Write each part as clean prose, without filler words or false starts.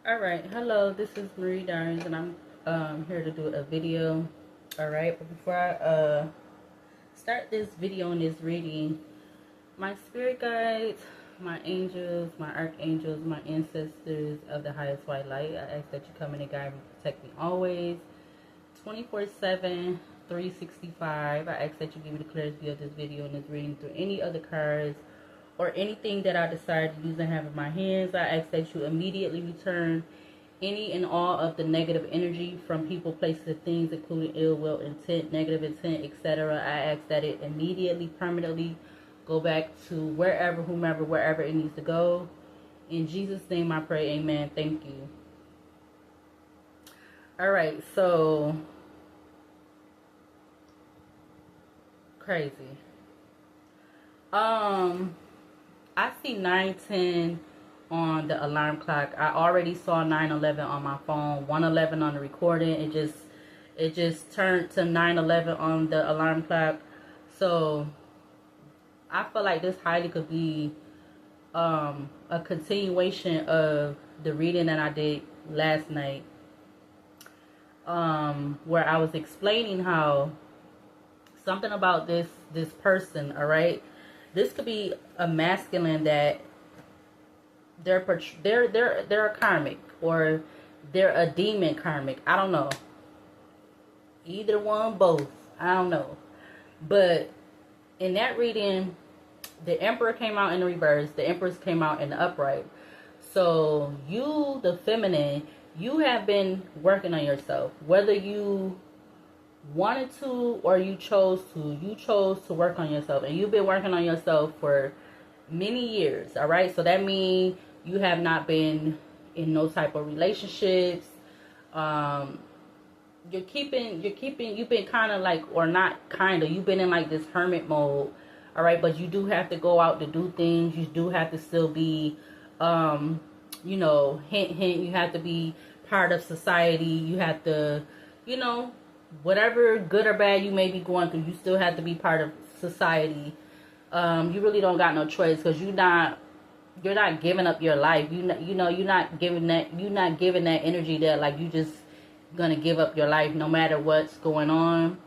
Alright, hello, this is Marie Darns, and I'm here to do a video. Alright, but before I start this video and this reading, my spirit guides, my angels, my archangels, my ancestors of the highest white light, I ask that you come in and guide me, protect me always, 24/7, 365. I ask that you give me the clarity of this video and this reading through any other cards or anything that I decide to use and have in my hands. I ask that you immediately return any and all of the negative energy from people, places, and things, including ill will, intent, negative intent, etc. I ask that it immediately, permanently go back to wherever, whomever, wherever it needs to go. In Jesus' name I pray, amen. Thank you. Alright, so crazy. I see 9:10 on the alarm clock. I already saw 9:11 on my phone, 1:11 on the recording. It just turned to 9:11 on the alarm clock. So I feel like this highly could be a continuation of the reading that I did last night, where I was explaining how something about this person, all right? This could be a masculine that they're a karmic, or they're a demon karmic. I don't know. Either one, both. I don't know. But in that reading, the Emperor came out in the reverse. The Empress came out in the upright. So you, the feminine, you have been working on yourself. Whether you wanted to or you chose to work on yourself, and you've been working on yourself for many years. All right, so that means you have not been in no type of relationships. You've been kind of like, or not kind of, you've been in like this hermit mode. All right, but you do have to go out to do things. You do have to still be hint hint, you have to be part of society. You have to, whatever good or bad you may be going through, you still have to be part of society. You really don't got no choice, because you're not giving up your life. You're not giving that energy that like you just gonna give up your life no matter what's going on,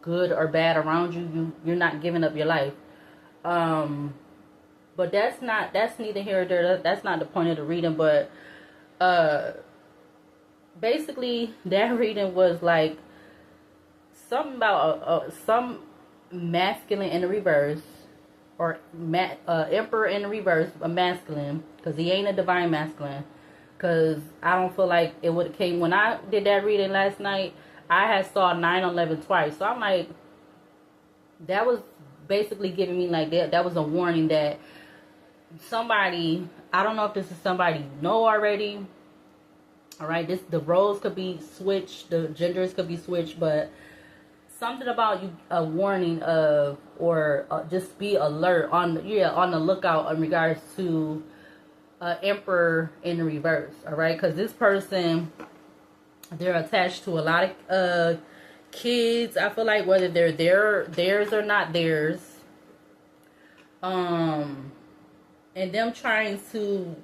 good or bad around you. You're not giving up your life. But that's neither here nor there. That's not the point of the reading. But basically that reading was like something about some masculine in the reverse, or emperor in the reverse, a masculine, because he ain't a divine masculine. Because I don't feel like it would have came when I did that reading last night. I had saw 9:11 twice, so I'm like, that was basically giving me like that was a warning that somebody, I don't know if this is somebody you know already. All right, the roles could be switched, the genders could be switched, but something about you, a warning of, or just be alert on the lookout in regards to emperor in the reverse. All right, because this person, they're attached to a lot of kids. I feel like whether they're theirs or not theirs, and them trying to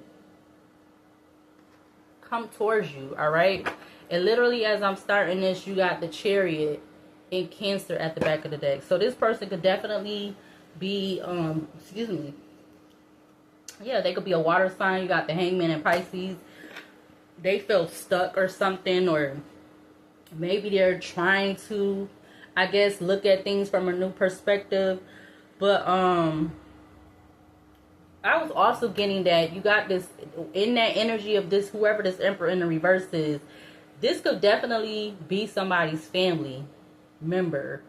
come towards you. All right, and literally as I'm starting this, you got the Chariot in Cancer at the back of the deck. So this person could definitely be they could be a water sign. You got the Hangman in Pisces. They feel stuck or something, or maybe they're trying to, I guess, look at things from a new perspective. But I was also getting that you got this, in that energy of this, whoever this Emperor in the reverse is, this could definitely be somebody's family member.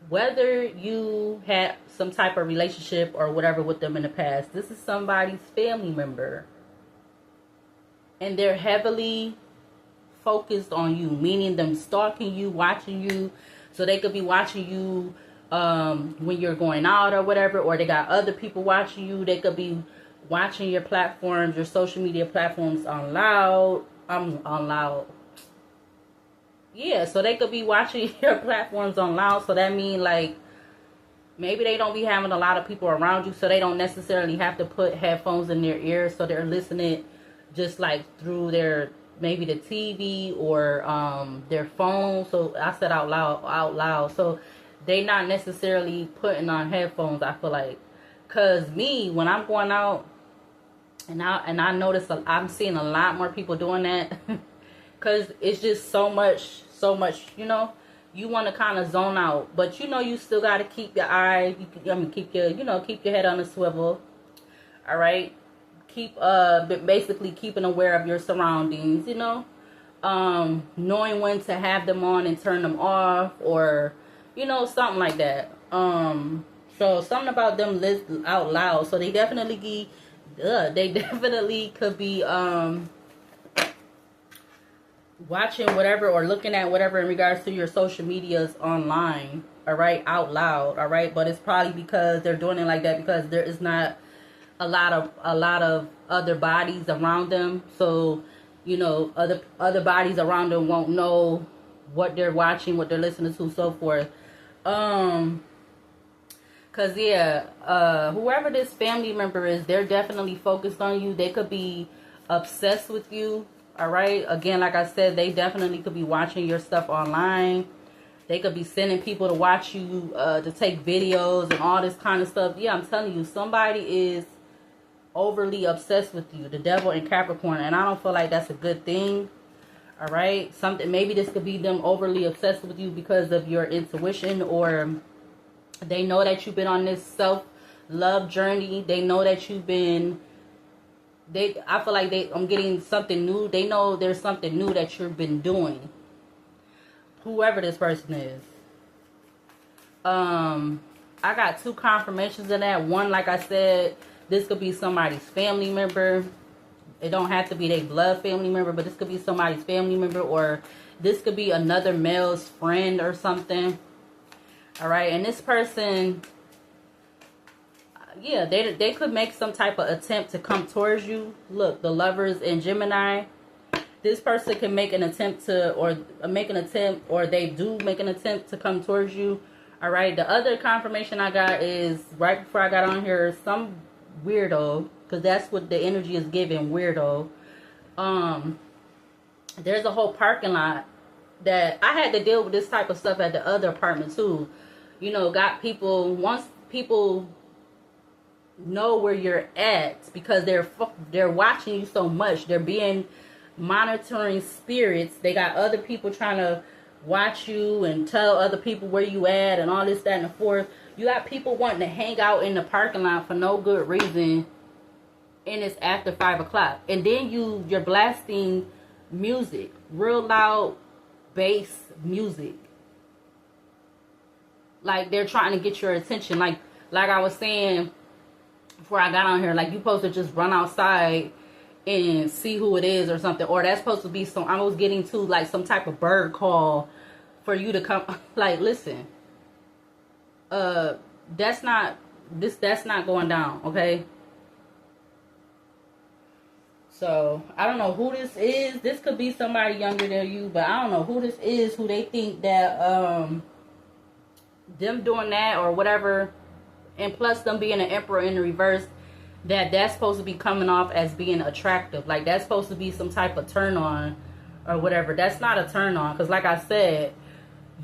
Whether you had some type of relationship or whatever with them in the past, this is somebody's family member. And they're heavily focused on you, meaning them stalking you, watching you. So they could be watching you when you're going out or whatever, or they got other people watching you. They could be watching your platforms, your social media platforms on loud. Yeah, so they could be watching your platforms on loud. So that means like maybe they don't be having a lot of people around you, so they don't necessarily have to put headphones in their ears, so they're listening just like through their, maybe the TV or their phone. So I said out loud. So they not necessarily putting on headphones, I feel like. Cause me, when I'm going out, and I notice I'm seeing a lot more people doing that. Cause it's just so much, you know. You want to kind of zone out, but you know you still got to keep your eye. Keep your, keep your head on a swivel. All right, keep basically keeping aware of your surroundings. You know, knowing when to have them on and turn them off, or something like that. So something about them list out loud. So they definitely could be watching whatever or looking at whatever in regards to your social medias online, all right, out loud, all right. But it's probably because they're doing it like that because there is not a lot of other bodies around them. So other bodies around them won't know what they're watching, what they're listening to, so forth. Cause whoever this family member is, they're definitely focused on you. They could be obsessed with you. All right. Again, like I said, they definitely could be watching your stuff online. They could be sending people to watch you, to take videos and all this kind of stuff. Yeah, I'm telling you, somebody is overly obsessed with you. The devil in Capricorn, and I don't feel like that's a good thing. All right. Maybe this could be them overly obsessed with you because of your intuition, or they know that you've been on this self-love journey. They know that you've been. I feel like I'm getting something new. They know there's something new that you've been doing. Whoever this person is. I got 2 confirmations of that. One, like I said, this could be somebody's family member. It don't have to be their blood family member, but this could be somebody's family member, or this could be another male's friend or something. All right, and this person, yeah, they could make some type of attempt to come towards you. Look, the Lovers in Gemini. This person can make an attempt or they do make an attempt to come towards you. All right. The other confirmation I got is right before I got on here, some weirdo, because that's what the energy is giving, weirdo. There's a whole parking lot that I had to deal with this type of stuff at the other apartment too. Got people, once people know where you're at, because they're watching you so much, they're being monitoring spirits. They got other people trying to watch you and tell other people where you at and all this, that, and the fourth. You got people wanting to hang out in the parking lot for no good reason, and it's after 5 o'clock, and then you're blasting music, real loud bass music. Like they're trying to get your attention. Like I was saying before I got on here, like you supposed to just run outside and see who it is or something. Or that's supposed to be I was getting to like some type of bird call for you to come. Like, listen, that's not going down, okay? So I don't know who this is. This could be somebody younger than you, but I don't know who this is, who they think that them doing that or whatever, and plus them being an Emperor in the reverse, that's supposed to be coming off as being attractive. Like that's supposed to be some type of turn on or whatever. That's not a turn on, because like I said,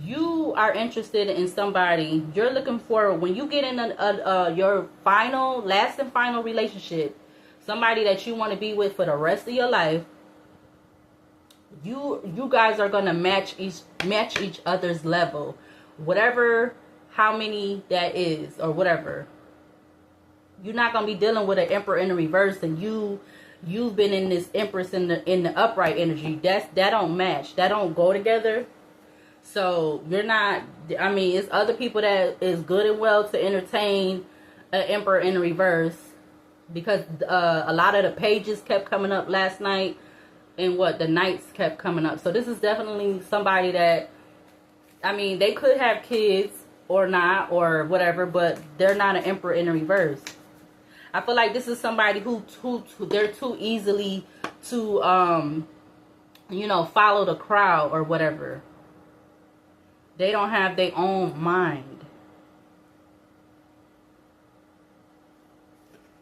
you are interested in somebody. You're looking for, when you get in your last and final relationship, somebody that you want to be with for the rest of your life, you guys are going to match each other's level, whatever, how many that is or whatever. You're not going to be dealing with an Emperor in the reverse and you've been in this Empress in the upright energy. That don't match. That don't go together. So you're not, it's other people that is good and well to entertain an Emperor in the reverse, because a lot of the pages kept coming up last night, and the Knights kept coming up. So this is definitely somebody that, they could have kids or not or whatever, but they're not an Emperor in the reverse. I feel like this is somebody who they're too easily to follow the crowd or whatever. They don't have their own mind.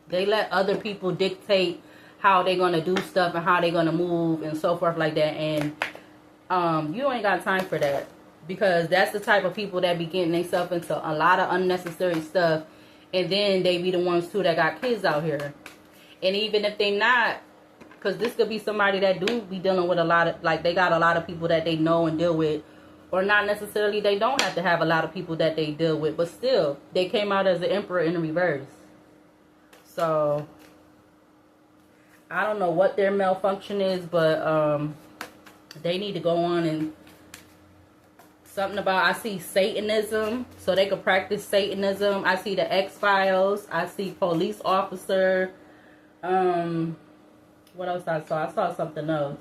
They let other people dictate how they're going to do stuff and how they're going to move and so forth like that. And you ain't got time for that, because that's the type of people that be getting themselves into a lot of unnecessary stuff. And then they be the ones too that got kids out here. And even if they not, because this could be somebody that do be dealing with a lot of, like, they got a lot of people that they know and deal with. Or not necessarily, they don't have to have a lot of people that they deal with. But still, they came out as the Emperor in reverse. So, I don't know what their malfunction is, but they need to go on and something about, I see Satanism, so they could practice Satanism. I see the X-Files. I see police officer. What else I saw? I saw something else.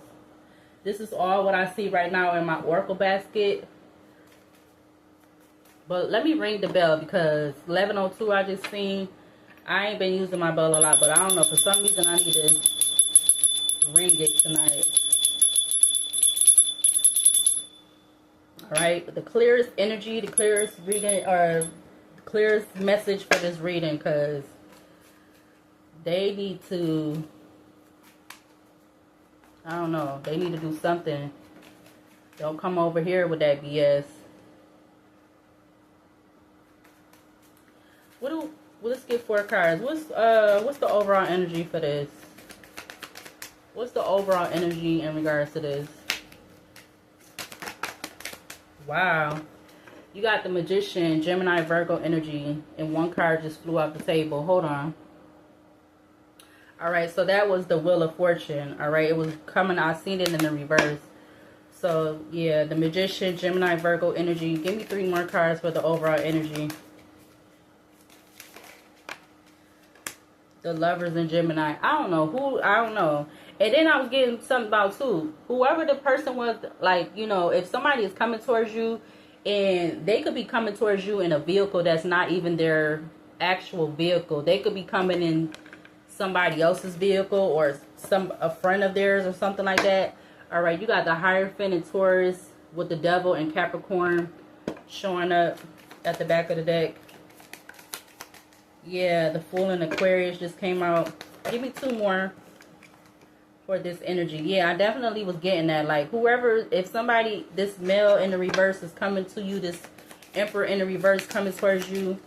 This is all what I see right now in my Oracle basket. But let me ring the bell, because 11:02 I just seen. I ain't been using my bell a lot, but I don't know. For some reason I need to ring it tonight. Alright, the clearest energy, the clearest reading, or the clearest message for this reading, because they need to, I don't know, they need to do something. Don't come over here with that BS. Let's get 4 cards. What's the overall energy for this? What's the overall energy in regards to this? Wow. You got the Magician, Gemini, Virgo energy, and 1 card just flew off the table. Hold on. Alright, so that was the Wheel of Fortune. Alright, it was coming. I seen it in the reverse. So, yeah, the Magician, Gemini, Virgo energy. Give me 3 more cards for the overall energy. The Lovers and Gemini. I don't know. And then I was getting something about, too, whoever the person was, like, you know, if somebody is coming towards you, and they could be coming towards you in a vehicle that's not even their actual vehicle. They could be coming in somebody else's vehicle, or a friend of theirs or something like that. All right, you got the Hierophant and Taurus with the Devil and Capricorn showing up at the back of the deck. Yeah, the Fool and Aquarius just came out. Give me 2 more for this energy. Yeah, I definitely was getting that. Like, whoever, if somebody, this male in the reverse is coming to you, this Emperor in the reverse coming towards you,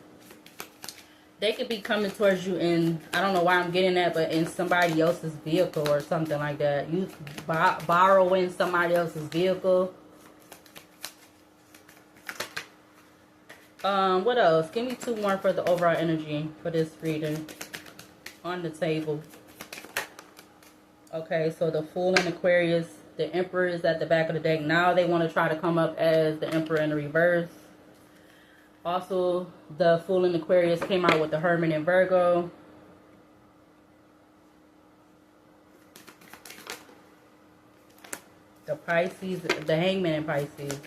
they could be coming towards you in, I don't know why I'm getting that, but in somebody else's vehicle or something like that. You borrowing somebody else's vehicle. What else? Give me 2 more for the overall energy for this reading on the table. Okay, so the Fool and Aquarius, the Emperor is at the back of the deck. Now they want to try to come up as the Emperor in the reverse. Also, the Fool and Aquarius came out with the Hermit and Virgo. The Pisces, the Hangman and Pisces.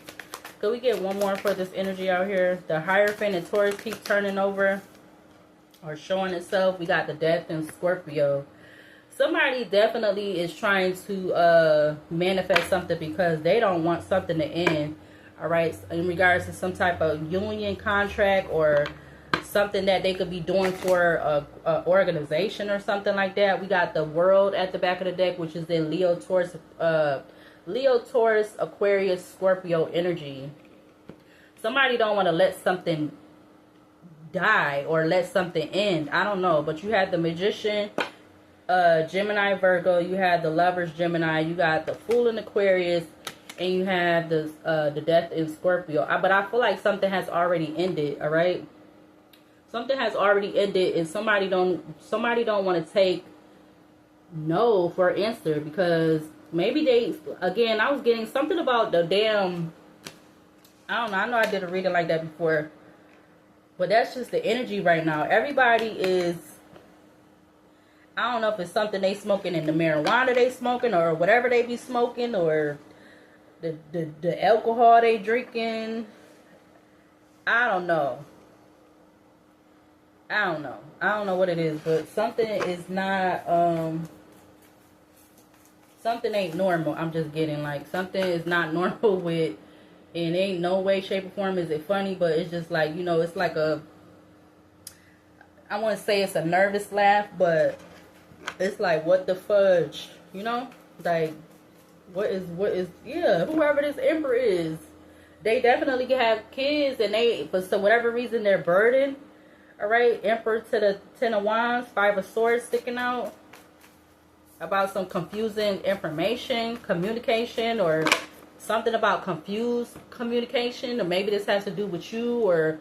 Could we get 1 more for this energy out here? The Hierophant and Taurus keep turning over or showing itself. We got the Death and Scorpio. Somebody definitely is trying to manifest something because they don't want something to end. All right, in regards to some type of union contract or something that they could be doing for a organization or something like that. We got the World at the back of the deck, which is in Leo, Taurus, Aquarius, Scorpio energy. Somebody don't want to let something die or let something end. I don't know, but you had the Magician, Gemini, Virgo. You had the Lovers, Gemini. You got the Fool in Aquarius. And you have the Death in Scorpio. But I feel like something has already ended, all right? Something has already ended, and somebody don't want to take no for an answer, because maybe they, again, I was getting something about the damn, I don't know. I know I did a reading like that before, but that's just the energy right now. Everybody is, I don't know if it's something they smoking in the marijuana they smoking or whatever they be smoking, or the alcohol they drinking. I don't know. I don't know what it is, but something is not, something ain't normal. I'm just getting like something is not normal with, and ain't no way, shape, or form is it funny, but it's just like, you know, it's like a, I want to say it's a nervous laugh, but It's like, what the fudge, you know? Like, what is, yeah, whoever this emperor is, they definitely have kids, and they, for so whatever reason, they're burdened. All right, Emperor to the Ten of Wands, Five of Swords sticking out about some confusing information, communication, or something about confused communication, or maybe this has to do with you, or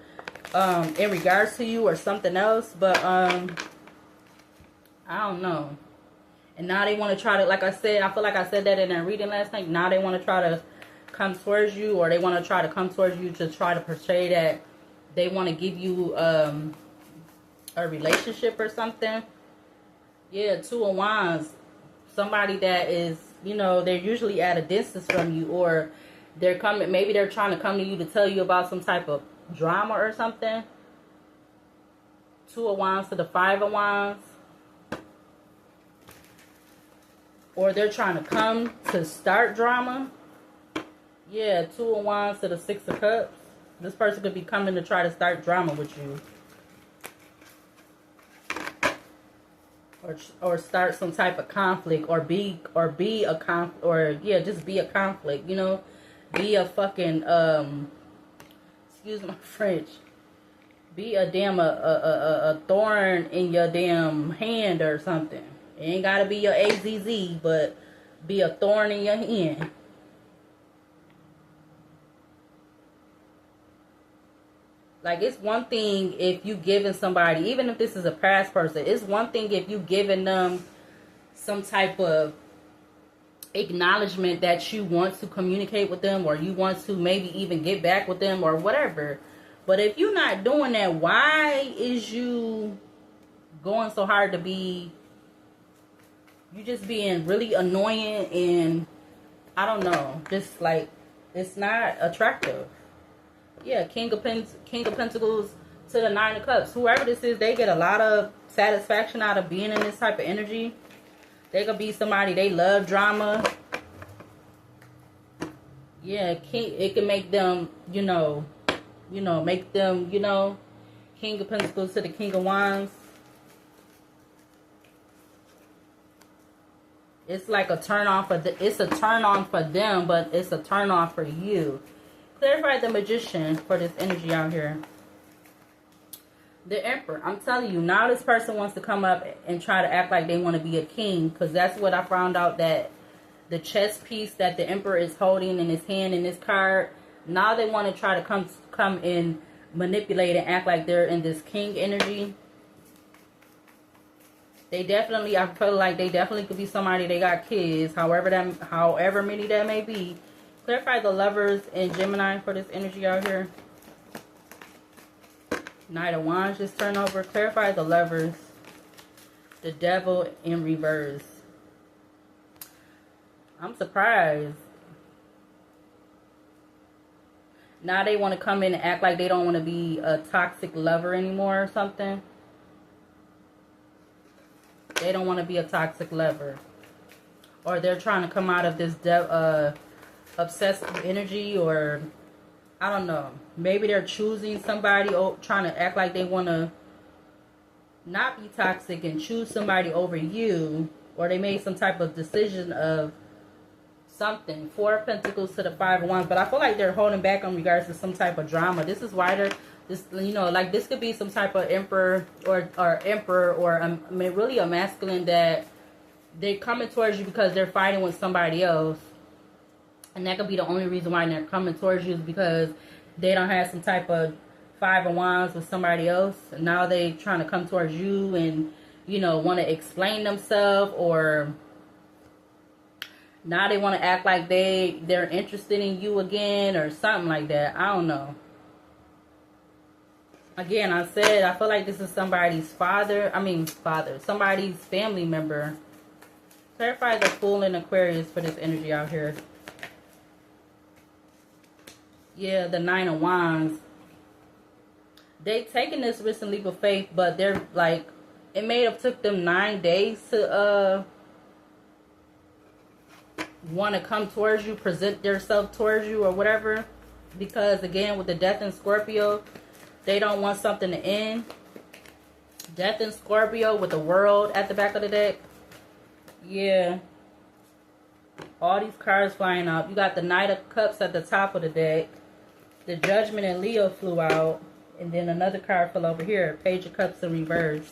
in regards to you, or something else. But I don't know. And now they want to try to, like I said, I feel like I said that in that reading last night. Now they want to try to come towards you, or they want to try to come towards you to try to portray that they want to give you a relationship or something. Yeah, Two of Wands. Somebody that is, you know, they're usually at a distance from you, or they're coming, maybe they're trying to come to you to tell you about some type of drama or something. Two of Wands to the Five of Wands. Or they're trying to come to start drama. Yeah, Two of Wands to the Six of Cups. This person could be coming to try to start drama with you. Or start some type of conflict, or be a conflict, or yeah, just be a conflict, you know, be a fucking excuse my French, be a damn a thorn in your damn hand or something. It ain't gotta be your AZZ, but be a thorn in your hand. Like, it's one thing if you giving somebody, even if this is a past person, it's one thing if you giving them some type of acknowledgement that you want to communicate with them, or you want to maybe even get back with them or whatever. But if you're not doing that, why is you going so hard to be, you just being really annoying, and I don't know, just like, it's not attractive. Yeah, King of Pentacles to the Nine of Cups. Whoever this is, they get a lot of satisfaction out of being in this type of energy. They could be somebody, they love drama. Yeah, it can make them, you know, make them, you know, King of Pentacles to the King of Wands. It's like a turn on for it's a turn on for them, but it's a turn on for you. Clarify the Magician for this energy out here. The Emperor. I'm telling you, now this person wants to come up and try to act like they want to be a king, because that's what I found out, that the chess piece that the Emperor is holding in his hand in this card, now they want to try to come and manipulate and act like they're in this king energy. They definitely, I feel like they definitely could be somebody, they got kids, however many that may be. Clarify the Lovers and Gemini for this energy out here. Knight of Wands just turned over. Clarify the Lovers. The Devil in reverse. I'm surprised. Now they want to come in and act like they don't want to be a toxic lover anymore or something. They don't want to be a toxic lover. Or they're trying to come out of this obsessive energy, or I don't know. Maybe they're choosing somebody, trying to act like they want to not be toxic and choose somebody over you. Or they made some type of decision of something. Four of Pentacles to the Five of Wands. But I feel like they're holding back on regards to some type of drama. This is why they're, this, you know, like this could be some type of emperor or emperor, or I mean, really a masculine that they're coming towards you because they're fighting with somebody else. And that could be the only reason why they're coming towards you, is because they don't have some type of Five of Wands with somebody else. And now they trying to come towards you and, you know, want to explain themselves, or now they want to act like they're interested in you again or something like that. I don't know. Again, I said, I feel like this is somebody's somebody's family member. Clarify the Fool in Aquarius for this energy out here. Yeah, the Nine of Wands. They taking this risk and leap of faith, but they're like, it may have took them 9 days to want to come towards you, present themselves towards you or whatever. Because again, with the Death in Scorpio, they don't want something to end. Death in Scorpio with the World at the back of the deck. Yeah. All these cards flying up. You got the Knight of Cups at the top of the deck. The Judgment and Leo flew out. And then another card fell over here. Page of Cups in reverse.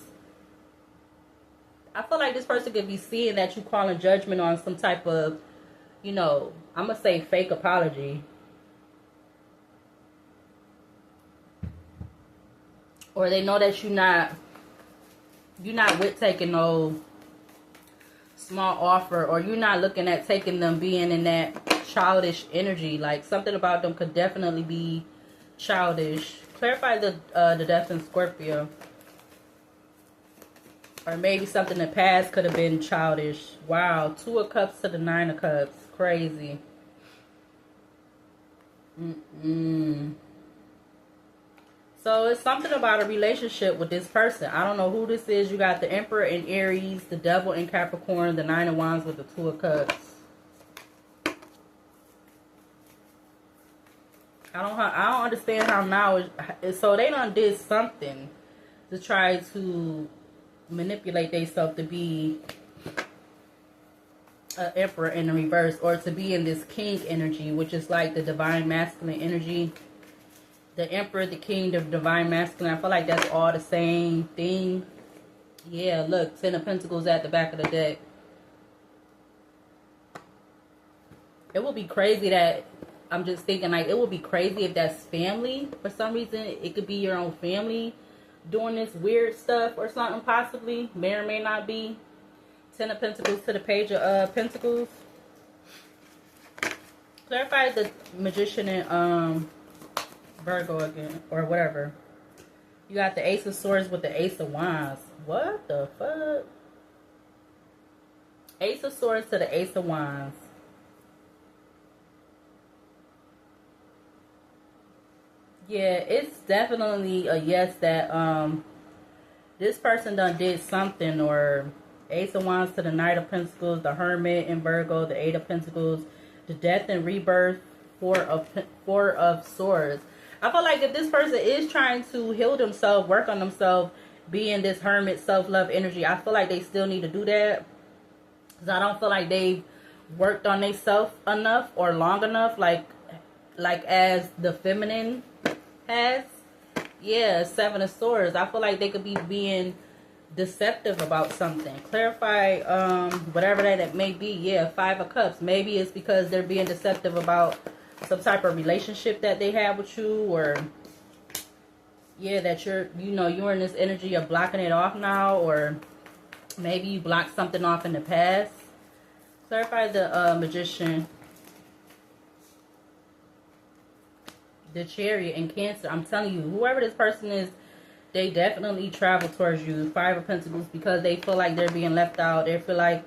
I feel like this person could be seeing that you calling judgment on some type of, you know, I'm going to say fake apology. Or they know that you're not with taking no small offer, or you're not looking at taking them being in that childish energy. Like something about them could definitely be childish. Clarify the death in Scorpio. Or maybe something in the past could have been childish. Wow, 2 of Cups to the 9 of Cups. Crazy. So it's something about a relationship with this person. I don't know who this is. You got the Emperor in Aries, the Devil in Capricorn, the 9 of Wands with the 2 of Cups. I don't understand how now so they done did something to try to manipulate themselves to be an Emperor in the reverse, or to be in this King energy, which is like the divine masculine energy. The Emperor, the King, the divine masculine. I feel like that's all the same thing. Yeah, look, 10 of Pentacles at the back of the deck. It would be crazy that, I'm just thinking like, it would be crazy if that's family. For some reason, it could be your own family doing this weird stuff or something possibly. May or may not be. 10 of Pentacles to the Page of Pentacles. Clarify the Magician and Virgo again, or whatever. You got the Ace of Swords with the Ace of Wands. What the fuck? Ace of Swords to the Ace of Wands. Yeah, it's definitely a yes that this person done did something. Or Ace of Wands to the Knight of Pentacles, the Hermit in Virgo, the 8 of Pentacles, the Death and Rebirth, 4 of Swords. I feel like if this person is trying to heal themselves, work on themselves, be in this hermit self-love energy, I feel like they still need to do that. Because I don't feel like they've worked on themselves enough or long enough, like as the feminine has. Yeah, 7 of Swords. I feel like they could be being deceptive about something. Clarify whatever that may be. Yeah, 5 of Cups. Maybe it's because they're being deceptive about some type of relationship that they have with you, or yeah, that you're in this energy, you're blocking it off now, or maybe you blocked something off in the past. Clarify the Magician, the Chariot, and Cancer. I'm telling you, whoever this person is, they definitely travel towards you. 5 of Pentacles, because they feel like they're being left out. They feel like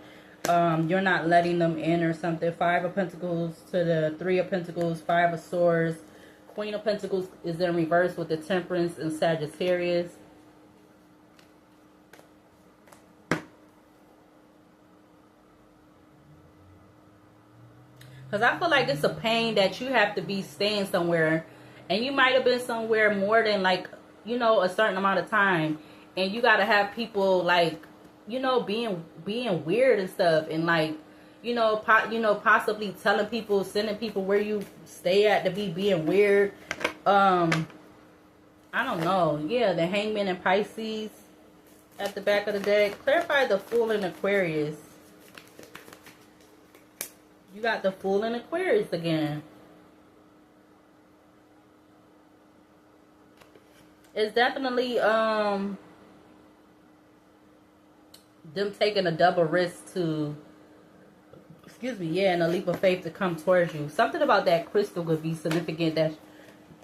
you're not letting them in or something. 5 of Pentacles to the 3 of Pentacles, 5 of Swords. Queen of Pentacles is in reverse with the Temperance and Sagittarius. Because I feel like it's a pain that you have to be staying somewhere. And you might have been somewhere more than like, a certain amount of time. And you got to have people like, being weird and stuff, and like, possibly telling people, sending people where you stay at to be being weird. I don't know. Yeah, the Hangman and Pisces at the back of the deck. Clarify the Fool in Aquarius. You got the Fool in Aquarius again. It's definitely them taking a double risk to, and a leap of faith to come towards you. Something about that crystal could be significant that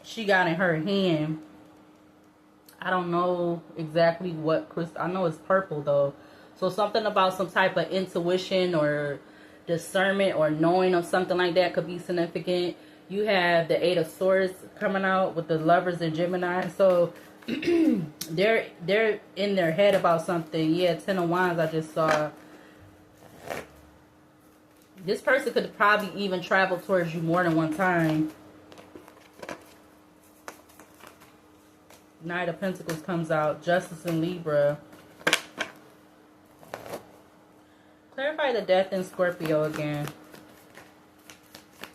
she got in her hand. I don't know exactly what crystal. I know it's purple though. So something about some type of intuition or discernment or knowing of something like that could be significant. You have the 8 of Swords coming out with the Lovers and Gemini. So they're in their head about something. Yeah, 10 of Wands I just saw. This person could probably even travel towards you more than one time. Knight of Pentacles comes out. Justice in Libra. Clarify Clarify the Death in Scorpio again.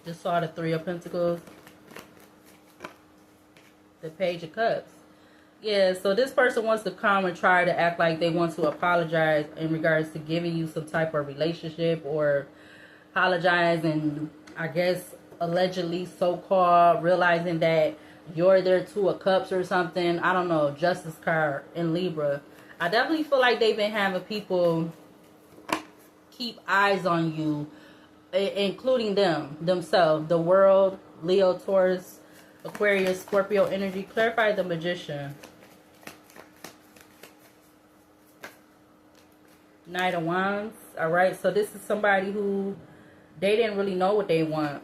Just saw the Three of Pentacles. The Page of Cups. Yeah, so this person wants to come and try to act like they want to apologize in regards to giving you some type of relationship, or apologize and I guess allegedly so-called realizing that you're their Two of Cups or something. I don't know. Justice card in Libra. I definitely feel like they've been having people keep eyes on you, including themselves. The World, Leo, Taurus, Aquarius, Scorpio energy. Clarify the Magician. Knight of Wands. Alright, so this is somebody who they didn't really know what they want.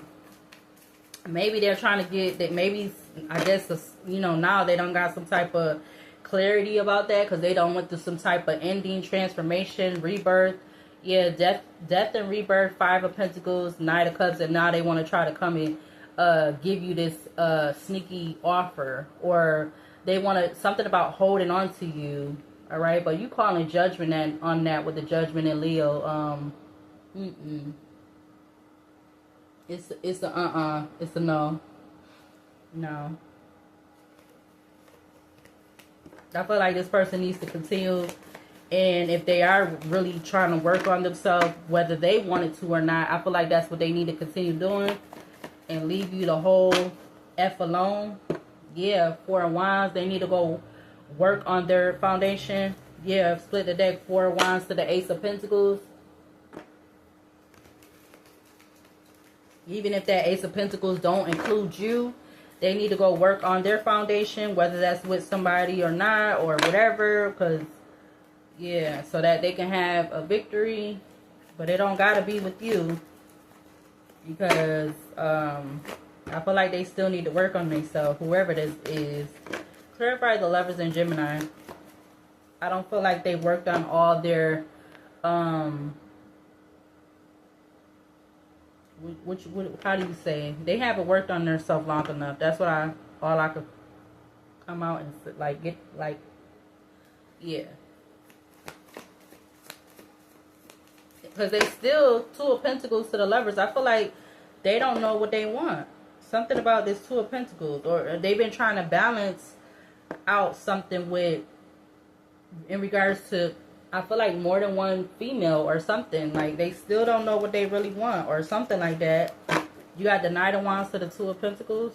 Maybe they're trying to get that. Maybe, I guess, you know, now they don't got some type of clarity about that because they don't went through some type of ending, transformation, rebirth. Yeah, death and rebirth, Five of Pentacles, Knight of Cups, and now they want to try to come and give you this sneaky offer, or they want to something about holding on to you. All right, but you calling judgment on that with the Judgment in Leo. It's a it's a no. No. I feel like this person needs to continue. And if they are really trying to work on themselves, whether they wanted to or not, I feel like that's what they need to continue doing. And leave you the whole F alone. Yeah, Four of Wands. They need to go work on their foundation. Yeah, split the deck. Four of Wands to the Ace of Pentacles. Even if that Ace of Pentacles don't include you, they need to go work on their foundation, whether that's with somebody or not, or whatever. Because, yeah, so that they can have a victory. But it don't got to be with you. Because I feel like they still need to work on themselves, whoever this is. Clarify the Lovers in Gemini. I don't feel like they worked on all their how do you say, they haven't worked on themselves long enough. That's what all I could come out and like get, like, yeah, because they still Two of Pentacles to the Lovers. I feel like they don't know what they want. Something about this Two of Pentacles, or they've been trying to balance out something with, in regards to, I feel like more than one female or something. Like they still don't know what they really want or something like that. You got the Knight of Wands to the Two of Pentacles.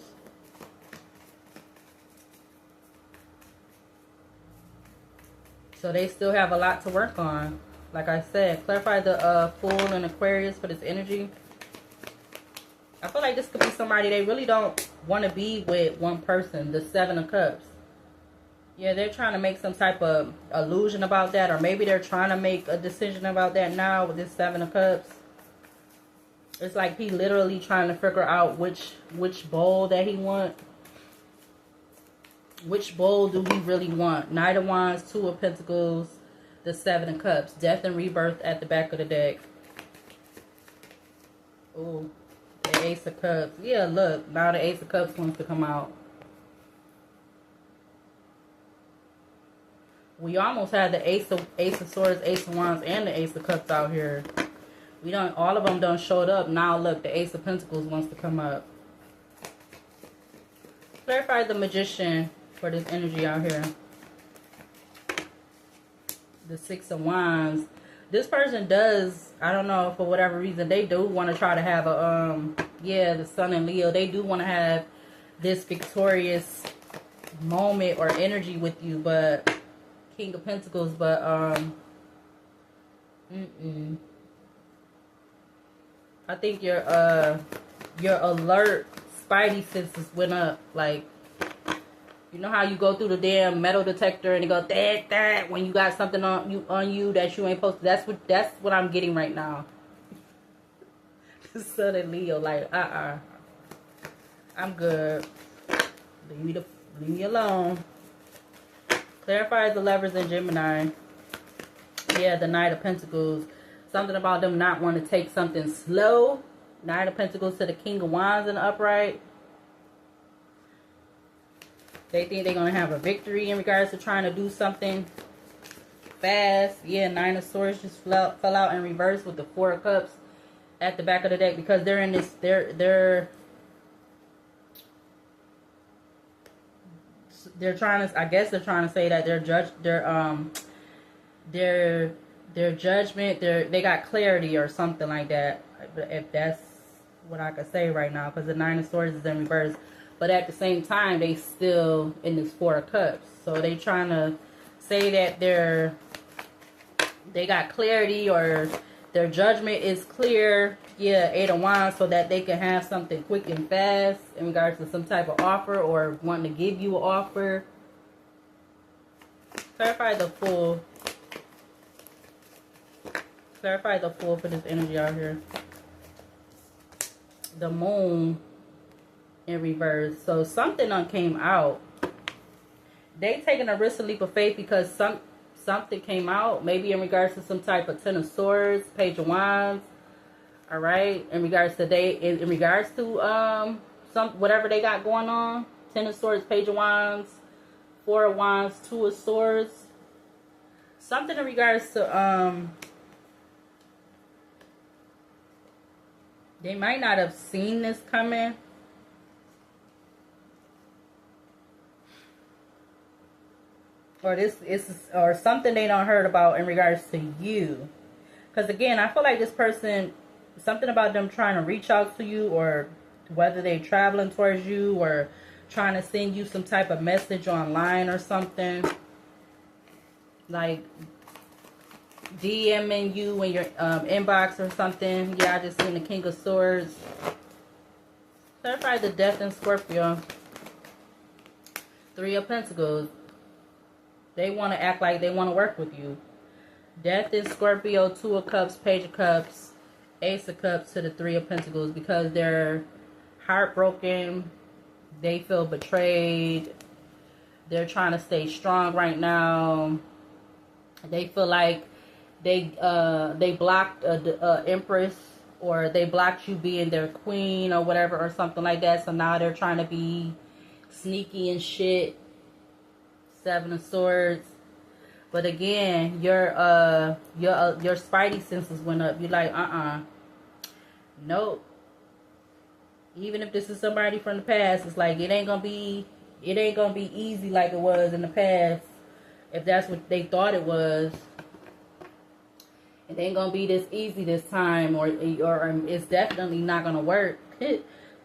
So they still have a lot to work on. Like I said, clarify the Fool and Aquarius for this energy. I feel like this could be somebody they really don't want to be with one person. The Seven of Cups. Yeah, they're trying to make some type of illusion about that. Or maybe they're trying to make a decision about that now with this Seven of Cups. It's like he literally trying to figure out which bowl that he want. Which bowl do we really want? Knight of Wands, Two of Pentacles, the Seven of Cups. Death and Rebirth at the back of the deck. Ooh, the Ace of Cups. Yeah, look. Now the Ace of Cups wants to come out. We almost had the Ace of Swords, Ace of Wands, and the Ace of Cups out here. We don't. All of them done showed up. Now look, the Ace of Pentacles wants to come up. Clarify the Magician for this energy out here. The Six of Wands. This person does, I don't know, for whatever reason, they do want to try to have a, yeah, the Sun and Leo. They do want to have this victorious moment or energy with you, but King of Pentacles, but, I think your alert spidey senses went up. Like, you know how you go through the damn metal detector and it goes that when you got something on you that you ain't supposed to. That's what I'm getting right now. Sun and Leo, like, I'm good. Leave me alone. Clarify the Lovers in Gemini. Yeah, the Knight of Pentacles. Something about them not wanting to take something slow. Knight of Pentacles to the King of Wands in the upright. They think they're going to have a victory in regards to trying to do something fast. Yeah, Nine of Swords just fell out in reverse with the Four of Cups at the back of the deck, because they're in this, they're trying to, I guess they're trying to say that their judgment, they got clarity or something like that, if that's what I could say right now, because the Nine of Swords is in reverse, but at the same time they still in this Four of Cups, so they trying to say that they got clarity, or their judgment is clear. Yeah, Eight of Wands, so that they can have something quick and fast in regards to some type of offer, or wanting to give you an offer. Clarify the Fool. Clarify the Fool for this energy out here. The Moon in reverse. So something came out. They taking a risk and leap of faith, because something came out, maybe in regards to some type of Ten of Swords, Page of Wands. All right, in regards to whatever they got going on. Ten of Swords, Page of Wands, Four of Wands, Two of Swords. Something in regards to they might not have seen this coming. Or or something they don't heard about in regards to you. Because again, I feel like this person, something about them trying to reach out to you, or whether they're traveling towards you, or trying to send you some type of message online or something. Like DMing you in your inbox or something. Yeah, I just seen the King of Swords. Clarify the Death in Scorpio. Three of Pentacles. They want to act like they want to work with you. Death in Scorpio, Two of Cups, Page of Cups, Ace of Cups to the Three of Pentacles, because they're heartbroken. They feel betrayed. They're trying to stay strong right now. They feel like they blocked a Empress, or they blocked you being their queen or whatever, or something like that. So now they're trying to be sneaky and shit. Seven of Swords. But again, your spidey senses went up. You're like, nope. Even if this is somebody from the past, it's like it ain't gonna be easy like it was in the past. If that's what they thought it was, it ain't gonna be this easy this time, or it's definitely not gonna work.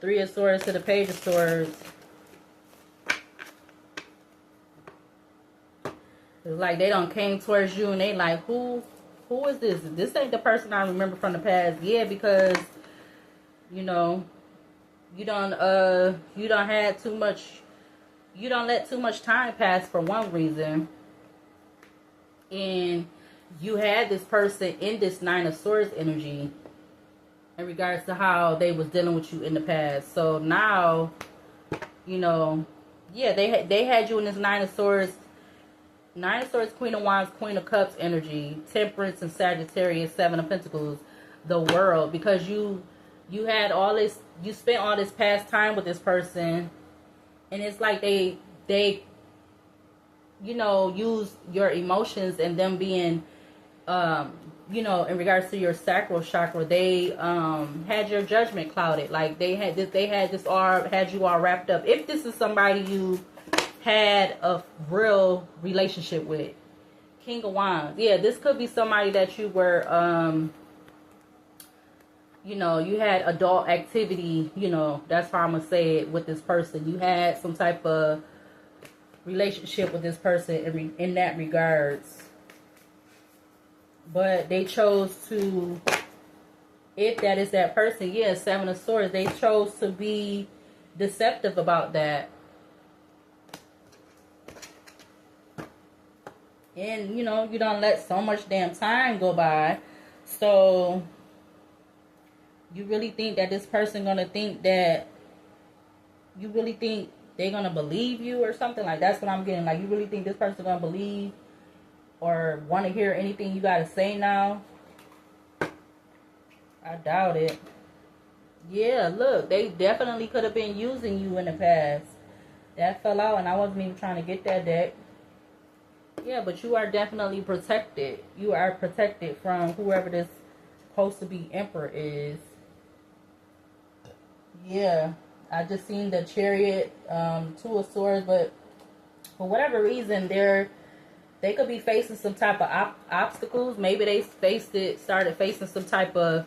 Three of Swords to the Page of Swords. It's like they done came towards you and they like, who is this? This ain't the person I remember from the past. Yeah, because you know, you don't let too much time pass for one reason. And you had this person in this Nine of Swords energy in regards to how they was dealing with you in the past. So now, you know, yeah, they had you in this Nine of Swords, Queen of Wands, Queen of Cups energy, Temperance and Sagittarius, Seven of Pentacles, the World, because you had all this, you spent all this past time with this person, and it's like they you know, use your emotions and them being you know, in regards to your sacral chakra, they had your judgment clouded. Like they had you all wrapped up. If this is somebody you had a real relationship with. King of Wands. Yeah, this could be somebody that you were you know, you had adult activity, you know, that's how I'm gonna say it, with this person. You had some type of relationship with this person in that regards. But they chose to, if that is that person, yeah, Seven of Swords, they chose to be deceptive about that. And, you know, you don't let so much damn time go by. So, you really think that this person gonna think that, you really think they're gonna believe you or something? Like, that's what I'm getting. Like, you really think this person gonna believe or want to hear anything you gotta say now? I doubt it. Yeah, look, they definitely could have been using you in the past. That fell out, and I wasn't even trying to get that deck. Yeah, but you are definitely protected. You are protected from whoever this supposed to be emperor is. Yeah, I just seen the chariot, two of swords, but for whatever reason, they could be facing some type of obstacles. Maybe they started facing some type of,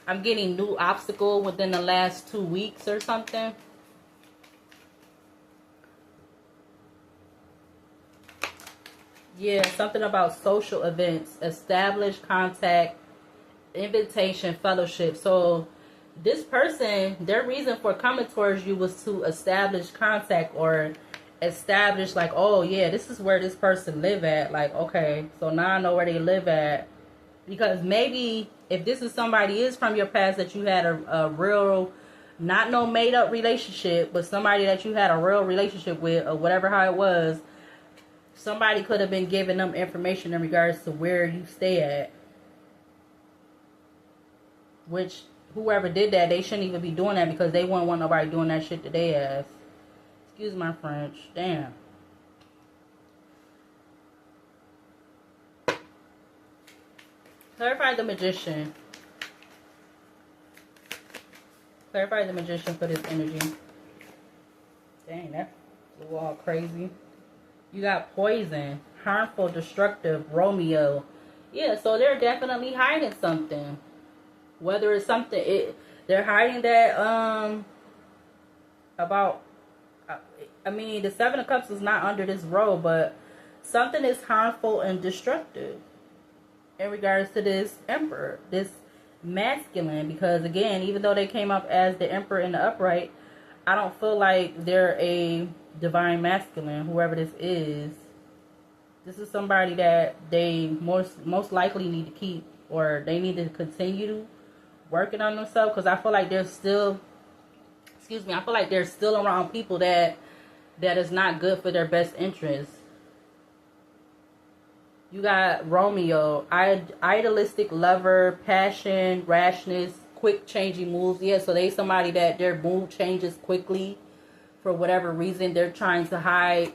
I'm getting new obstacle within the last 2 weeks or something. Yeah, something about social events, establish contact, invitation, fellowship. So this person, their reason for coming towards you was to establish contact or establish like, oh yeah, this is where this person live at. Like, okay, so now I know where they live at. Because maybe if this is somebody is from your past that you had a real, not no made up relationship, but somebody that you had a real relationship with or whatever how it was, somebody could have been giving them information in regards to where you stay at. Which, whoever did that, they shouldn't even be doing that because they wouldn't want nobody doing that shit to their ass. Excuse my French. Damn. Clarify the magician. Clarify the magician for this energy. Dang, that flew all crazy. You got poison, harmful, destructive, Romeo. Yeah, so they're definitely hiding something. Whether it's something, they're hiding that, about, I mean, the Seven of Cups is not under this row, but something is harmful and destructive in regards to this emperor, this masculine, because again, even though they came up as the emperor in the upright, I don't feel like they're a divine masculine, whoever this is. This is somebody that they most likely need to keep, or they need to continue working on themselves, because I feel like they're still, I feel like they're still around people that is not good for their best interest. You got Romeo, idealistic lover, passion, rashness, quick changing moves. Yeah, so they somebody that their mood changes quickly for whatever reason. They're trying to hide.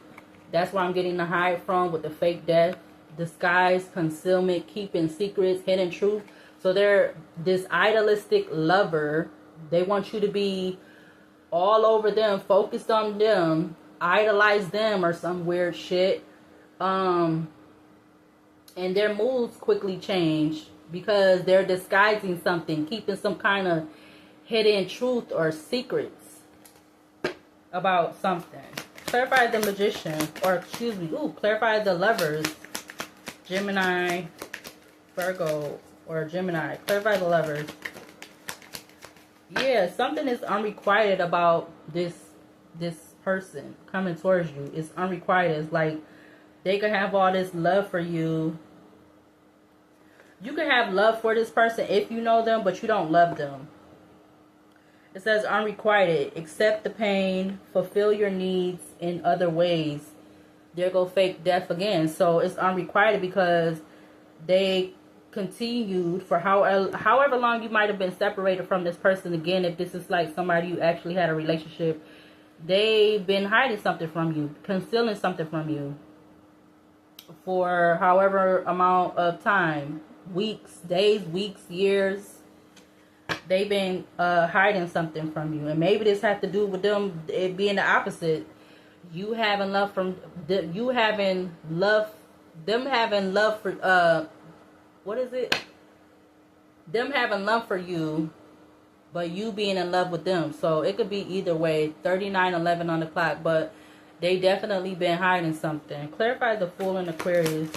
That's where I'm getting the hide from with the fake death. Disguise, concealment, keeping secrets, hidden truth. So they're this idealistic lover. They want you to be all over them, focused on them, idolize them or some weird shit. And their moods quickly change because they're disguising something, keeping some kind of hidden truth or secrets about something. Clarify the magician, or excuse me, clarify the lovers. Gemini, Virgo, or Gemini. Clarify the lovers. Yeah, something is unrequited about this person coming towards you. It's unrequited. It's like they could have all this love for you. You can have love for this person if you know them, but you don't love them. It says unrequited. Accept the pain. Fulfill your needs in other ways. There go fake death again. So it's unrequited because they continued for however long you might have been separated from this person. Again, if this is like somebody you actually had a relationship, they've been hiding something from you, concealing something from you for however amount of time. Weeks, days, weeks, years. They've been hiding something from you. And maybe this has to do with them it being the opposite. You having love from you having love, them having love for what is it? Them having love for you, but you being in love with them. So it could be either way. 39:11 on the clock, but they definitely been hiding something. Clarify the Fool in Aquarius.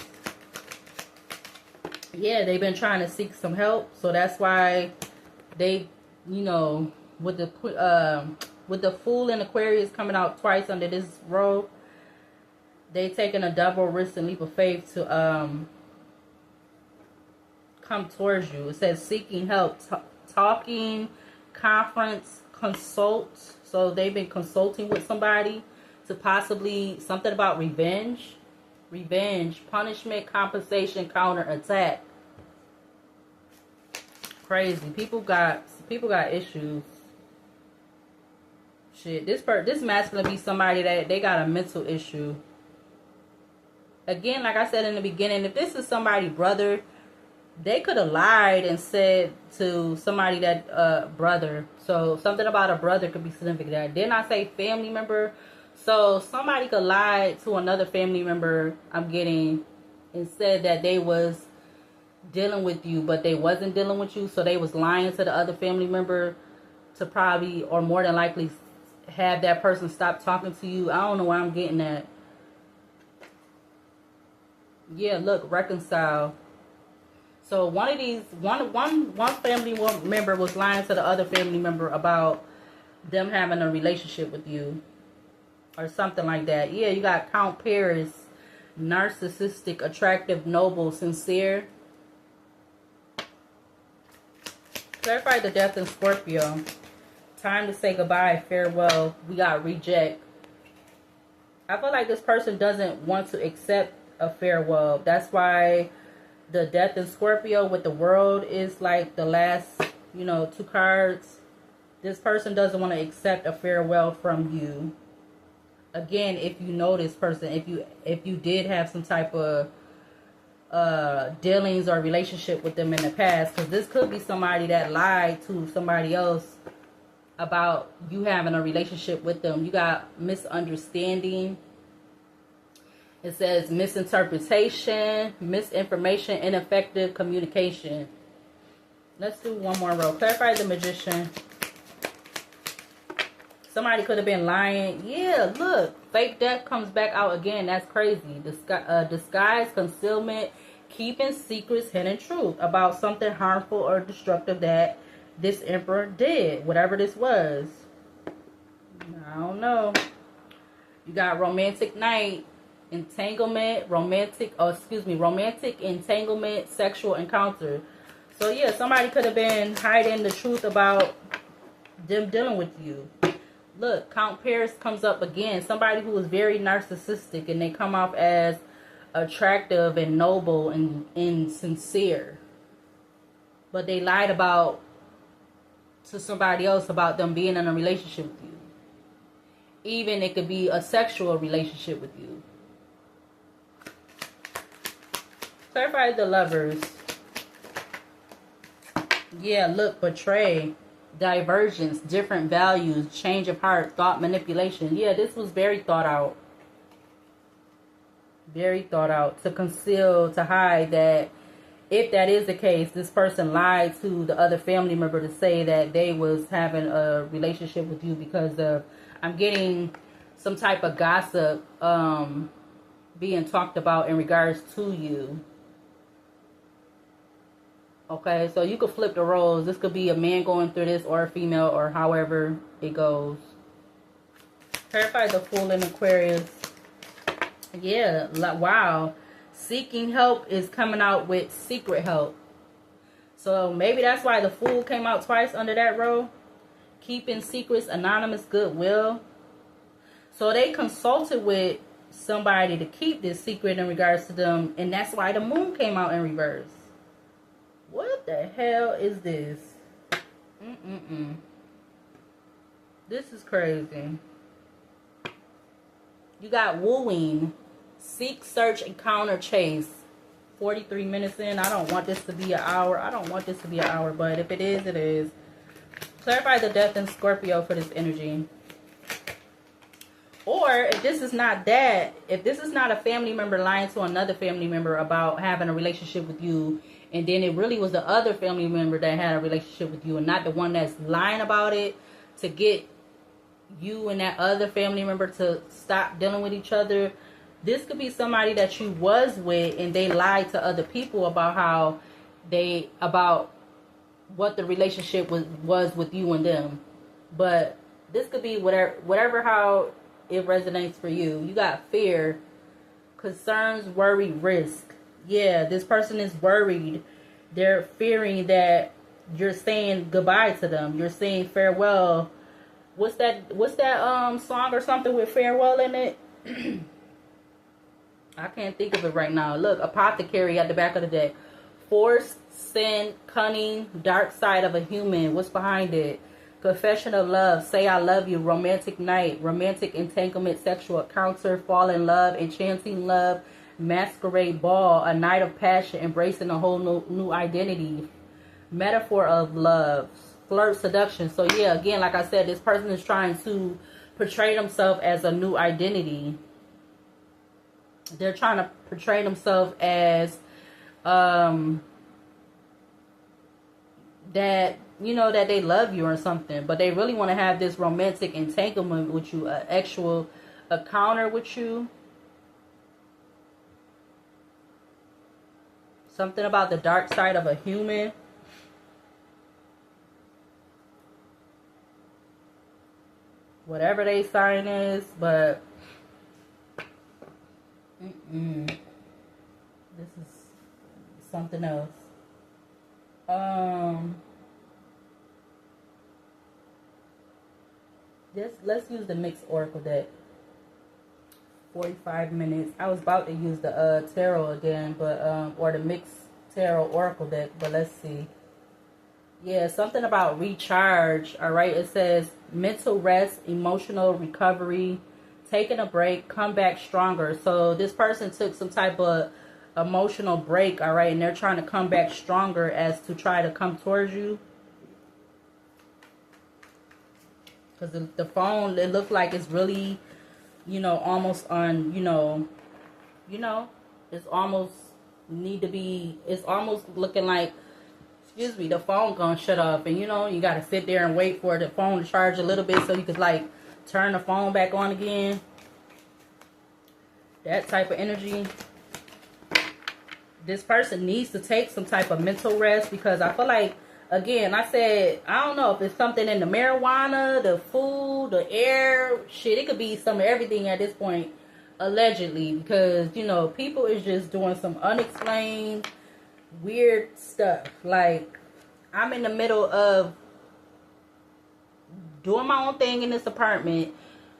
Yeah, they've been trying to seek some help, so that's why they, you know, with the Fool in Aquarius coming out twice under this row, they taking a double risk and leap of faith to come towards you. It says seeking help, talking, conference, consult. So they've been consulting with somebody to possibly something about revenge, punishment, compensation, counter attack. Crazy. People got issues. Shit, this masculine be somebody that they got a mental issue. Again, like I said in the beginning, if this is somebody's brother, they could have lied and said to somebody that brother. So something about a brother could be significant. Didn't I say family member? So somebody could lie to another family member, I'm getting, and said that they was dealing with you, but they wasn't dealing with you. So they was lying to the other family member to probably, or more than likely, have that person stop talking to you. I don't know where I'm getting at. Yeah, look, reconcile. So one of these, one family member was lying to the other family member about them having a relationship with you, or something like that. Yeah, you got Count Paris, narcissistic, attractive, noble, sincere. Clarify the death in Scorpio. Time to say goodbye, farewell. We got reject. I feel like this person doesn't want to accept a farewell. That's why the death in Scorpio with the world is like the last, you know, 2 cards. This person doesn't want to accept a farewell from you. Again, if you know this person, if you did have some type of dealings or relationship with them in the past, because this could be somebody that lied to somebody else about you having a relationship with them. You got misunderstanding. It says misinterpretation, misinformation, ineffective communication. Let's do one more row. Clarify the Magician. Somebody could have been lying. Yeah, look. Fake death comes back out again. That's crazy. Disguise, concealment, keeping secrets, hidden truth about something harmful or destructive that this Emperor did. Whatever this was. I don't know. You got romantic night. Entanglement, romantic entanglement, sexual encounter. So yeah, somebody could have been hiding the truth about them dealing with you. Look, Count Paris comes up again. Somebody who is very narcissistic, and they come off as attractive and noble and sincere, but they lied about to somebody else about them being in a relationship with you. Even it could be a sexual relationship with you. Clarify the Lovers. Yeah, look, betray, divergence, different values, change of heart, thought manipulation. Yeah, this was very thought out. Very thought out. To conceal, to hide that if that is the case, this person lied to the other family member to say that they was having a relationship with you because of, I'm getting some type of gossip being talked about in regards to you. Okay, so you could flip the roles. This could be a man going through this, or a female, or however it goes. Clarify the Fool in Aquarius. Yeah, wow. Seeking help is coming out with secret help. So maybe that's why the Fool came out twice under that row. Keeping secrets, anonymous goodwill. So they consulted with somebody to keep this secret in regards to them, and that's why the Moon came out in reverse. What the hell is this? This is crazy. You got wooing, seek, search, encounter, chase. 43 minutes in. I don't want this to be an hour. But if it is, it is. Clarify the death in Scorpio for this energy. Or if this is not that, if this is not a family member lying to another family member about having a relationship with you, and then it really was the other family member that had a relationship with you and not the one that's lying about it to get you and that other family member to stop dealing with each other. This could be somebody that you was with and they lied to other people about about what the relationship was with you and them. But this could be whatever how it resonates for you. You got fear, concerns, worry, risk. Yeah, this person is worried. They're fearing that you're saying goodbye to them. You're saying farewell. What's that song or something with farewell in it? I can't think of it right now. Look, apothecary at the back of the deck. Force, sin, cunning, dark side of a human. What's behind it? Confession of love, say I love you, romantic night, romantic entanglement, sexual encounter, fall in love, enchanting love, masquerade ball, a night of passion, embracing a whole new identity, metaphor of love, flirt, seduction. So yeah, again, like I said, this person is trying to portray themselves as a new identity. They're trying to portray themselves as that, you know, that they love you or something, but they really want to have this romantic entanglement with you, an actual encounter with you. Something about the dark side of a human. Whatever they sign is, but this is something else. Let's use the mixed oracle deck. 45 minutes. I was about to use the tarot again, but or the mixed tarot oracle deck, but let's see. Yeah, something about recharge. All right, it says mental rest, emotional recovery, taking a break, come back stronger. So this person took some type of emotional break, all right, and they're trying to come back stronger as to try to come towards you. Because the phone, it looks like it's really, you know, almost on, you know, it's almost need to be, it's almost looking like, excuse me, the phone gonna shut off, and you know, you gotta sit there and wait for the phone to charge a little bit so you could like turn the phone back on again. That type of energy. This person needs to take some type of mental rest, because I feel like, again, I said, I don't know if it's something in the marijuana, the food, the air, shit, it could be some of everything at this point, allegedly, because, you know, people is just doing some unexplained, weird stuff. Like, I'm in the middle of doing my own thing in this apartment,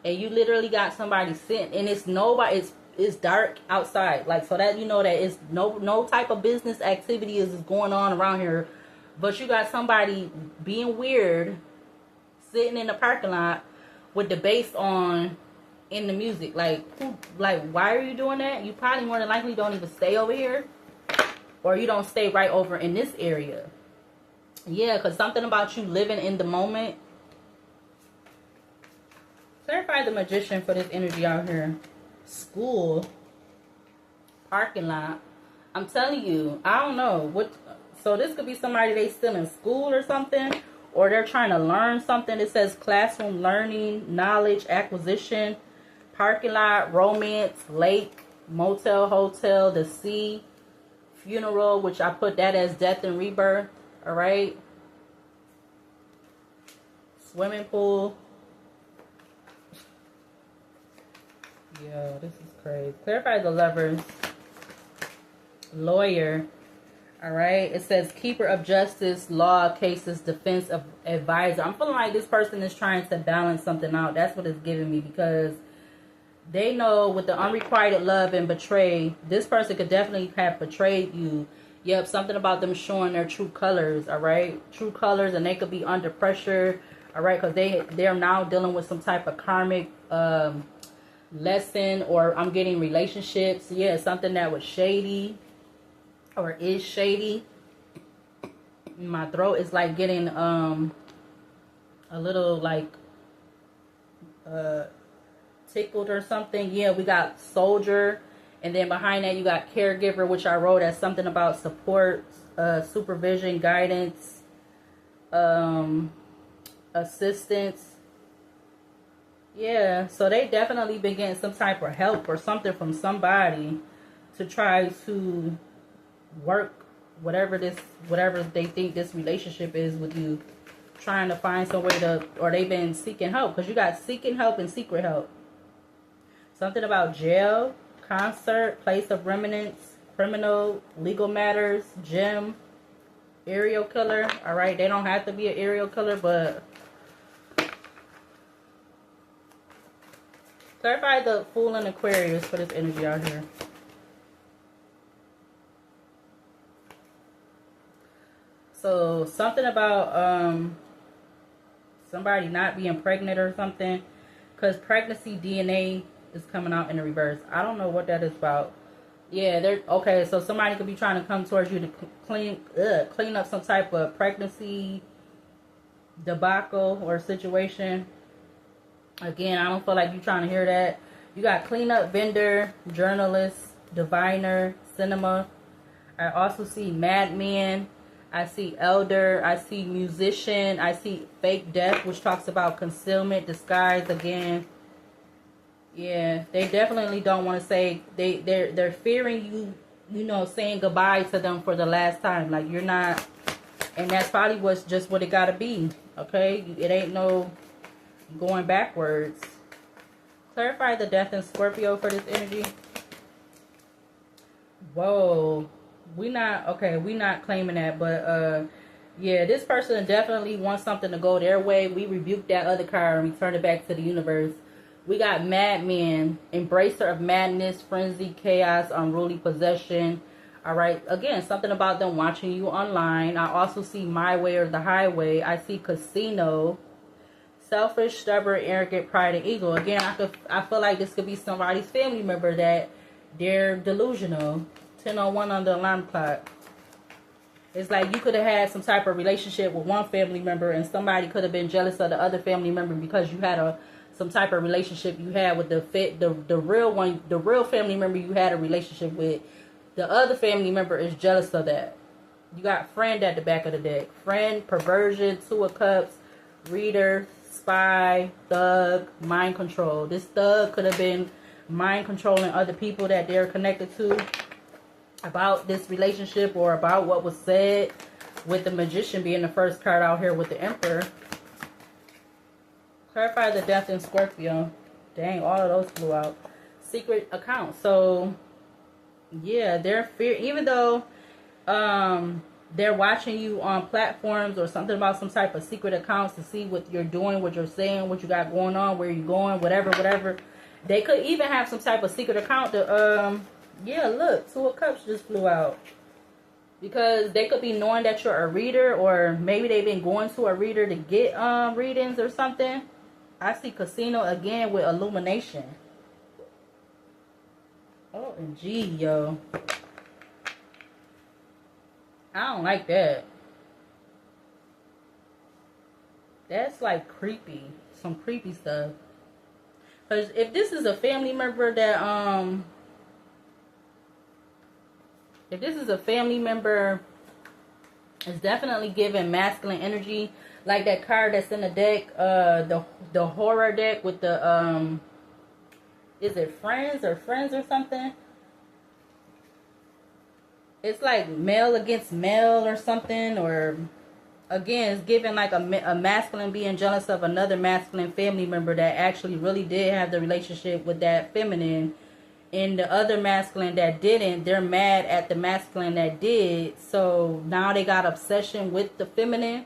and you literally got somebody sitting, and it's nobody, it's dark outside, like, so that you know that it's no type of business activity is going on around here, but you got somebody being weird sitting in the parking lot with the bass on in the music. Like, who, like, why are you doing that? You probably more than likely don't even stay over here, or you don't stay right over in this area. Yeah, because something about you living in the moment. Clarify the Magician for this energy out here. School, parking lot. I'm telling you, I don't know what. So this could be somebody, they still in school or something, or they're trying to learn something. It says classroom learning, knowledge acquisition, parking lot, romance, lake, motel, hotel, the sea, funeral, which I put that as death and rebirth. All right, swimming pool. Yo, this is crazy. Clarify the Lovers. Lawyer. Alright. It says keeper of justice, law, cases, defense of advisor. I'm feeling like this person is trying to balance something out. That's what it's giving me, because they know with the unrequited love and betray, this person could definitely have betrayed you. Yep, something about them showing their true colors. Alright. True colors, and they could be under pressure. Alright, because they're now dealing with some type of karmic lesson, or I'm getting relationships. Yeah, something that was shady or is shady. My throat is like getting a little like tickled or something. Yeah, we got soldier, and then behind that you got caregiver, which I wrote as something about support, supervision, guidance, assistance. Yeah, so they definitely been getting some type of help or something from somebody to try to work whatever they think this relationship is with you, trying to find some way to, or they've been seeking help, because you got seeking help and secret help. Something about jail, concert, place of remnants, criminal, legal matters, gym, aerial killer. All right, they don't have to be an aerial killer, but clarify the Fool and Aquarius for this energy out here. So something about somebody not being pregnant or something, because pregnancy DNA is coming out in the reverse. I don't know what that is about. Yeah, they're okay. So somebody could be trying to come towards you to clean up some type of pregnancy debacle or situation. Again, I don't feel like you trying to hear that. You got cleanup vendor, journalist, diviner, cinema. I also see madman. I see elder. I see musician. I see fake death, which talks about concealment, disguise again. Yeah, they definitely don't want to say they're fearing you, you know, saying goodbye to them for the last time. Like you're not, and that's probably what's just what it gotta be. Okay, it ain't no going backwards. Clarify the death in Scorpio for this energy. Whoa, we not claiming that, but yeah, this person definitely wants something to go their way. We rebuke that other card and return it back to the universe. We got madman, embracer of madness, frenzy, chaos, unruly possession. All right, again, something about them watching you online. I also see my way or the highway. I see casino, selfish, stubborn, arrogant, pride, and ego. Again, I feel like this could be somebody's family member that they're delusional. 10:01 on the alarm clock. It's like you could have had some type of relationship with one family member, and somebody could have been jealous of the other family member because you had some type of relationship you had with the real one, the real family member you had a relationship with. The other family member is jealous of that. You got friend at the back of the deck. Friend, perversion, two of cups, reader, spy, thug, mind control. This thug could have been mind controlling other people that they're connected to about this relationship or about what was said, with the magician being the first card out here with the emperor. Clarify the death in Scorpio. Dang, all of those flew out. Secret account. So yeah, they're fear, even though they're watching you on platforms or something about some type of secret accounts to see what you're doing, what you're saying, what you got going on, where you're going, whatever. They could even have some type of secret account to yeah, look, two of cups just flew out. Because they could be knowing that you're a reader, or maybe they've been going to a reader to get readings or something. I see casino again with illumination. OMG, yo. I don't like that. That's like creepy. Some creepy stuff. Because if this is a family member that, if this is a family member, it's definitely giving masculine energy. Like that card that's in the deck, the horror deck with the, is it friends or something? It's like male against male or something, or again, it's giving like a masculine being jealous of another masculine family member that actually really did have the relationship with that feminine. And the other masculine that didn't, they're mad at the masculine that did. So now they got obsession with the feminine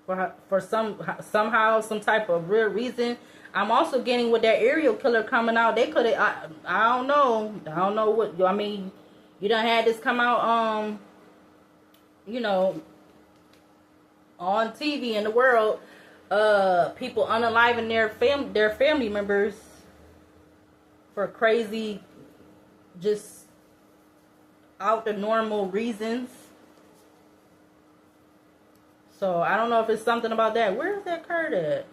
for somehow, some type of real reason. I'm also getting with that serial killer coming out. They could have, I don't know what, I mean, you done had this come out, you know, on TV in the world, people unaliving their family members for crazy, just out the normal reasons. So I don't know if it's something about that. Where is that card at?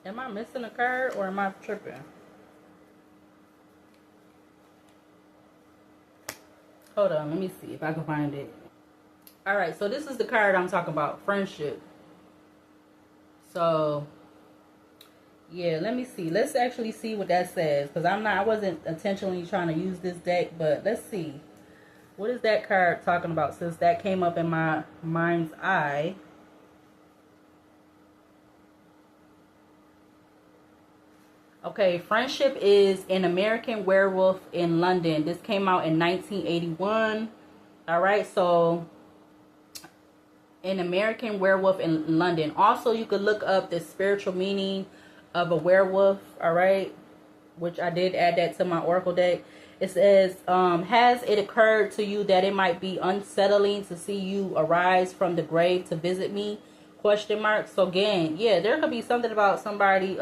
Am I missing a card or am I tripping? Hold on, let me see if I can find it. Alright, so this is the card I'm talking about. Friendship. So, yeah, let me see. Let's actually see what that says. Because I wasn't intentionally trying to use this deck. But let's see. What is that card talking about? Since that came up in my mind's eye. Okay, Friendship is an American Werewolf in London. This came out in 1981. Alright, so an American Werewolf in London. Also, you could look up the spiritual meaning of a werewolf. Alright, which I did add that to my oracle deck. It says, has it occurred to you that it might be unsettling to see you arise from the grave to visit me? Question mark. So again, yeah, there could be something about somebody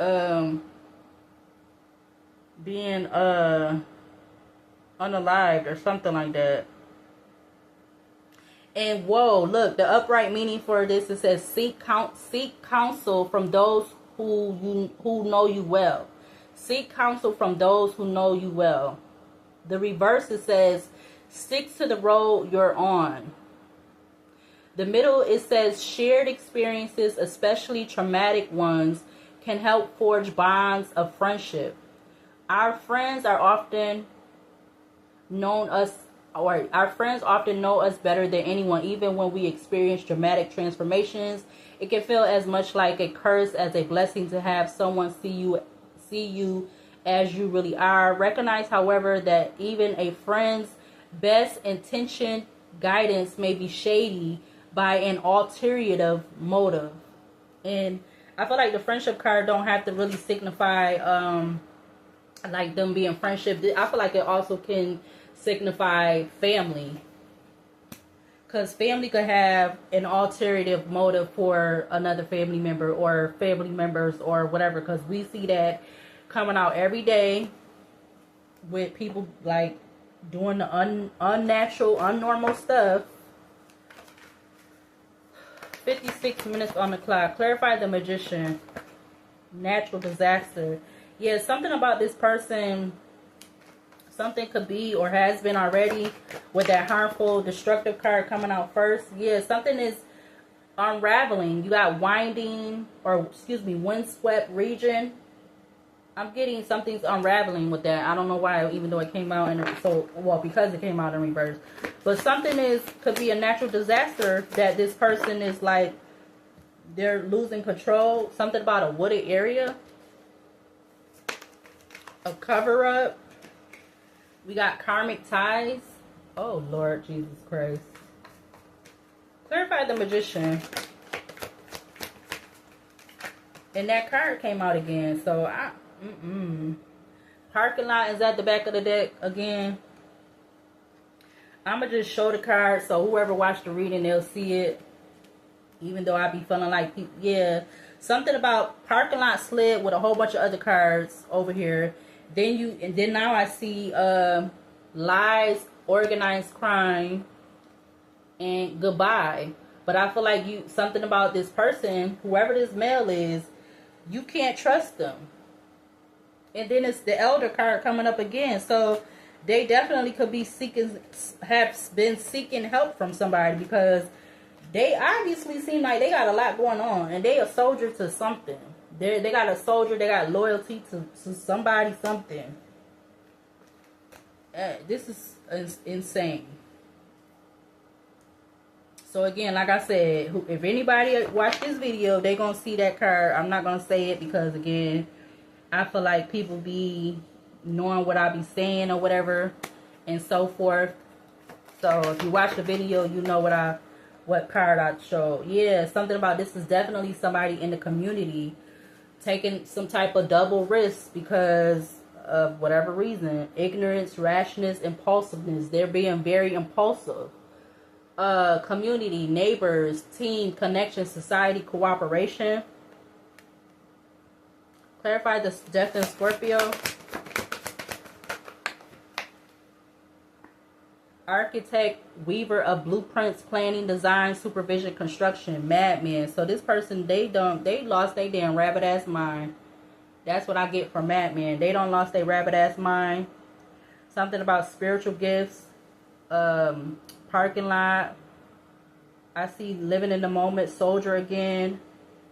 being unalived or something like that. And whoa, look, the upright meaning for this, it says seek counsel from those who know you well. Seek counsel from those who know you well. The reverse, it says stick to the road you're on. The middle, it says shared experiences, especially traumatic ones, can help forge bonds of friendship. Our friends often know us better than anyone, even when we experience dramatic transformations. It can feel as much like a curse as a blessing to have someone see you as you really are. Recognize, however, that even a friend's best intentioned guidance may be shady by an ulterior motive. And I feel like the friendship card don't have to really signify like them being friendship. I feel like it also can signify family, because family could have an ulterior motive for another family member or family members or whatever, because we see that coming out every day with people like doing the unnatural, unnormal stuff. 56 minutes on the clock. Clarify the magician. Natural disaster. Yeah, something about this person, something could be or has been already with that harmful, destructive card coming out first. Yeah, something is unraveling. You got windswept region. I'm getting something's unraveling with that. I don't know why, even though it came out because it came out in reverse. But something could be a natural disaster that this person is like, they're losing control. Something about a wooded area. A cover up. We got karmic ties. Oh, Lord Jesus Christ. Clarify the magician. And that card came out again. So, Parking lot is at the back of the deck again. I'm going to just show the card so whoever watched the reading, they'll see it. Even though I be feeling like, yeah. Something about parking lot slid with a whole bunch of other cards over here. Then now I see lies, organized crime, and goodbye. But I feel like something about this person, whoever this male is, you can't trust them. And then it's the elder card coming up again. So they definitely could be have been seeking help from somebody, because they obviously seem like they got a lot going on, and they a soldier to something. They got a soldier. They got loyalty to somebody, something. This is insane. So again, like I said, if anybody watch this video, they gonna see that card. I'm not gonna say it because, again, I feel like people be knowing what I be saying or whatever and so forth. So if you watch the video, you know what card I showed. Yeah, something about this is definitely somebody in the community taking some type of double risk because of whatever reason. Ignorance, rashness, impulsiveness. They're being very impulsive. Community, neighbors, team, connection, society, cooperation. Clarify the death in Scorpio. Architect, weaver of blueprints, planning, design, supervision, construction, madman. So this person, they lost their damn rabbit ass mind. That's what I get from madman. They don't lost their rabbit ass mind. Something about spiritual gifts. Parking lot. I see living in the moment, soldier again.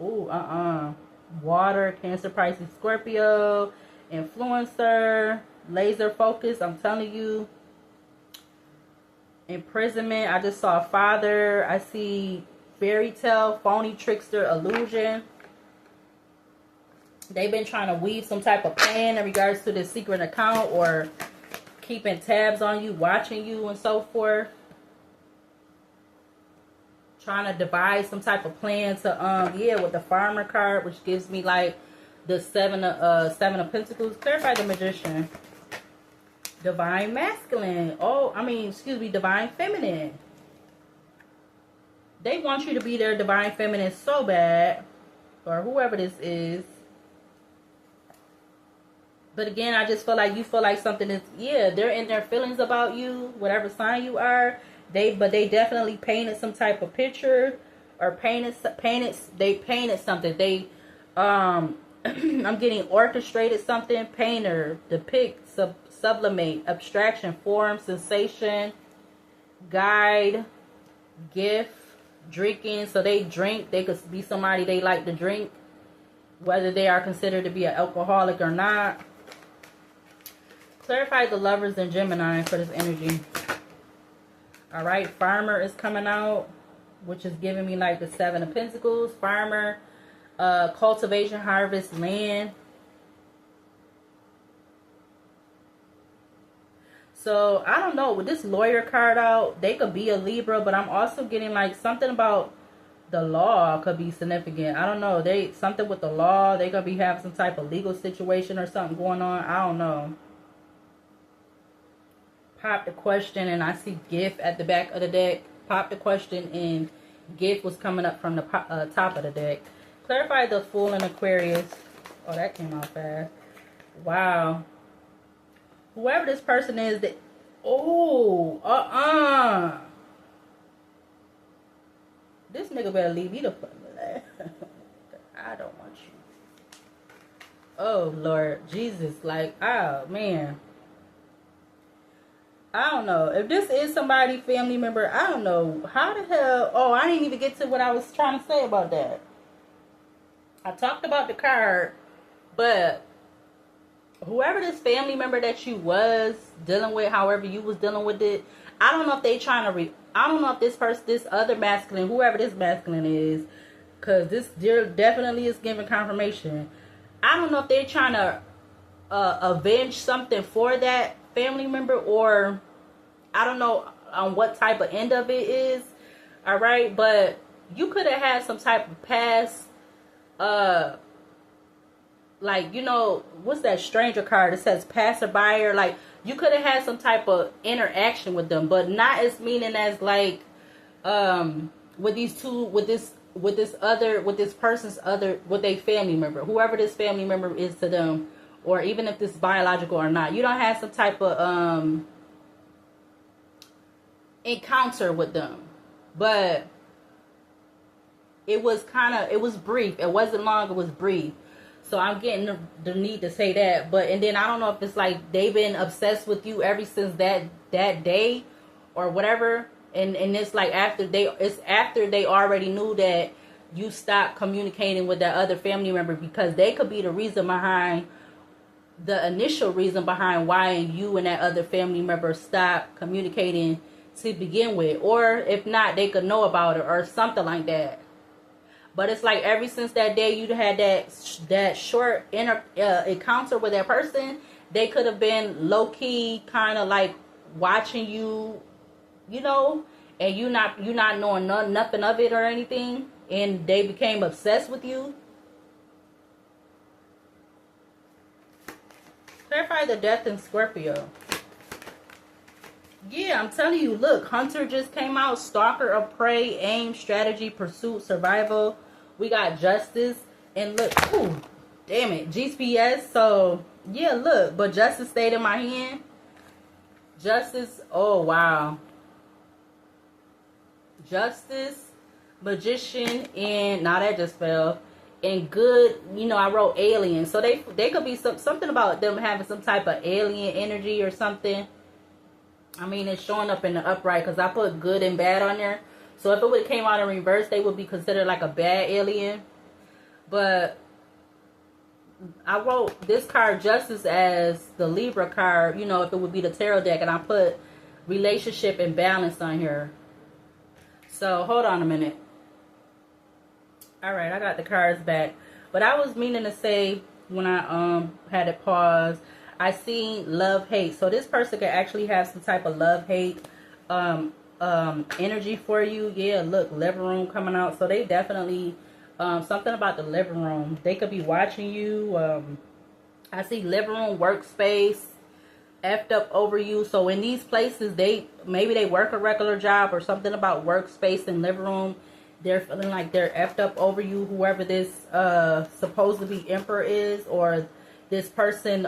Ooh, water, Cancer, Pisces, Scorpio, influencer, laser focus. I'm telling you. Imprisonment. I just saw father. I see fairy tale, phony, trickster, illusion. They've been trying to weave some type of plan in regards to this secret account, or keeping tabs on you, watching you, and so forth. Trying to devise some type of plan to with the farmer card, which gives me like the seven of pentacles. Clarify the magician. Divine masculine. Oh, I mean, excuse me, divine feminine. They want you to be their divine feminine so bad. Or whoever this is. But again, I just feel like you feel like something is, yeah, they're in their feelings about you, whatever sign you are. But they definitely painted some type of picture, or painted something. They, I'm getting orchestrated something, painter, depict, sublimate, abstraction, form, sensation, guide, gift, drinking. So they drink. They could be somebody they like to drink, whether they are considered to be an alcoholic or not. Clarify the lovers in Gemini for this energy. All right, farmer is coming out, which is giving me like the 7 of Pentacles. Farmer, cultivation, harvest, land. So I don't know, with this lawyer card out, they could be a Libra, but I'm also getting like something about the law could be significant. I don't know. Something with the law. They could be having some type of legal situation or something going on. I don't know. Pop the question, and I see gift at the back of the deck. Pop the question, and gift was coming up from the top of the deck. Clarify the Fool in Aquarius. Oh, that came out fast. Wow. Whoever this person is, that. Oh, This nigga better leave me the fuck alone. I don't want you. Oh, Lord Jesus. Like, oh, man. I don't know. If this is somebody, family member, I don't know. How the hell... Oh, I didn't even get to what I was trying to say about that. I talked about the card, but whoever this family member that you was dealing with, however you was dealing with it, I don't know if they trying to... I don't know if this person, this other masculine, whoever this masculine is, because this definitely is giving confirmation. I don't know if they're trying to avenge something for that family member, or I don't know on what type of end of it is. All right, but you could have had some type of past, like, you know, what's that stranger card? It says passerby, or like you could have had some type of interaction with them, but not as meaning as like with this person's other, with a family member, whoever this family member is to them, or even if this is biological or not. You don't have some type of encounter with them, but it was brief. It wasn't long, it was brief. So I'm getting the need to say that. But, and then I don't know if it's like they've been obsessed with you ever since that day or whatever. And it's like after they already knew that you stopped communicating with that other family member, because they could be the reason behind, the initial reason behind why you and that other family member stopped communicating to begin with. Or if not, they could know about it or something like that. But it's like ever since that day you had that short encounter with that person, they could have been low-key kind of like watching you, you know, and you not knowing nothing of it or anything, and they became obsessed with you. Clarify the Death in Scorpio. Yeah, I'm telling you, look, Hunter just came out. Stalker of prey, aim, strategy, pursuit, survival. We got Justice. And look, ooh, damn it, GPS. So, yeah, look, but Justice stayed in my hand. Justice, oh, wow. Justice, Magician, and, now that just fell. And good, you know, I wrote alien. So they could be something about them having some type of alien energy or something. I mean, it's showing up in the upright because I put good and bad on there. So if it would have came out in reverse, they would be considered like a bad alien. But I wrote this card Justice as the Libra card, you know, if it would be the tarot deck. And I put relationship and balance on here. So hold on a minute. All right, I got the cards back. But I was meaning to say when I had it paused, I seen love hate. So this person could actually have some type of love hate energy for you. Yeah, look, living room coming out. So they definitely something about the living room. They could be watching you. I see living room, workspace, effed up over you. So in these places, maybe they work a regular job or something about workspace and living room. They're feeling like they're effed up over you, whoever this supposed to be emperor is, or this person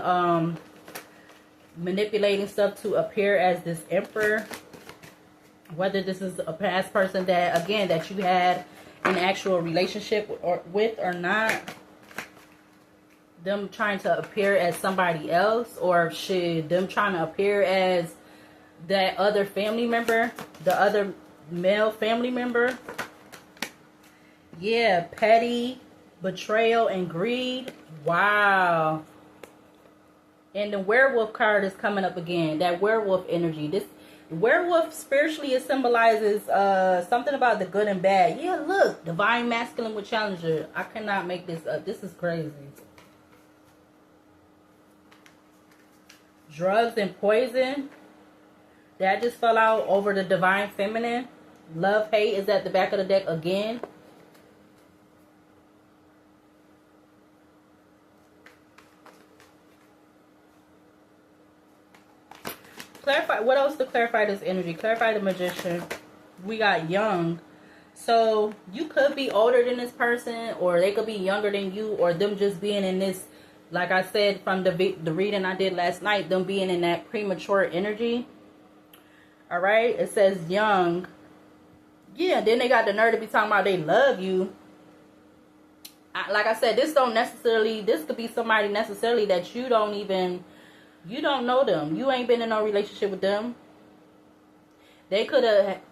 manipulating stuff to appear as this emperor. Whether this is a past person that, again, that you had an actual relationship with or not. Them trying to appear as somebody else, or should them trying to appear as that other family member, the other male family member. Yeah, petty, betrayal, and greed. Wow. And the werewolf card is coming up again. That werewolf energy. This werewolf spiritually, it symbolizes something about the good and bad. Yeah, look, divine masculine with challenger. I cannot make this up. This is crazy. Drugs and poison. That just fell out over the divine feminine. Love, hate is at the back of the deck again. Clarify. What else to clarify this energy? Clarify the magician. We got young. So you could be older than this person, or they could be younger than you, or them just being in this, like I said from the reading I did last night, them being in that premature energy. All right. It says young. Yeah. Then they got the nerve to be talking about they love you. Like I said, this could be somebody necessarily that you don't know them. You ain't been in no relationship with them. They could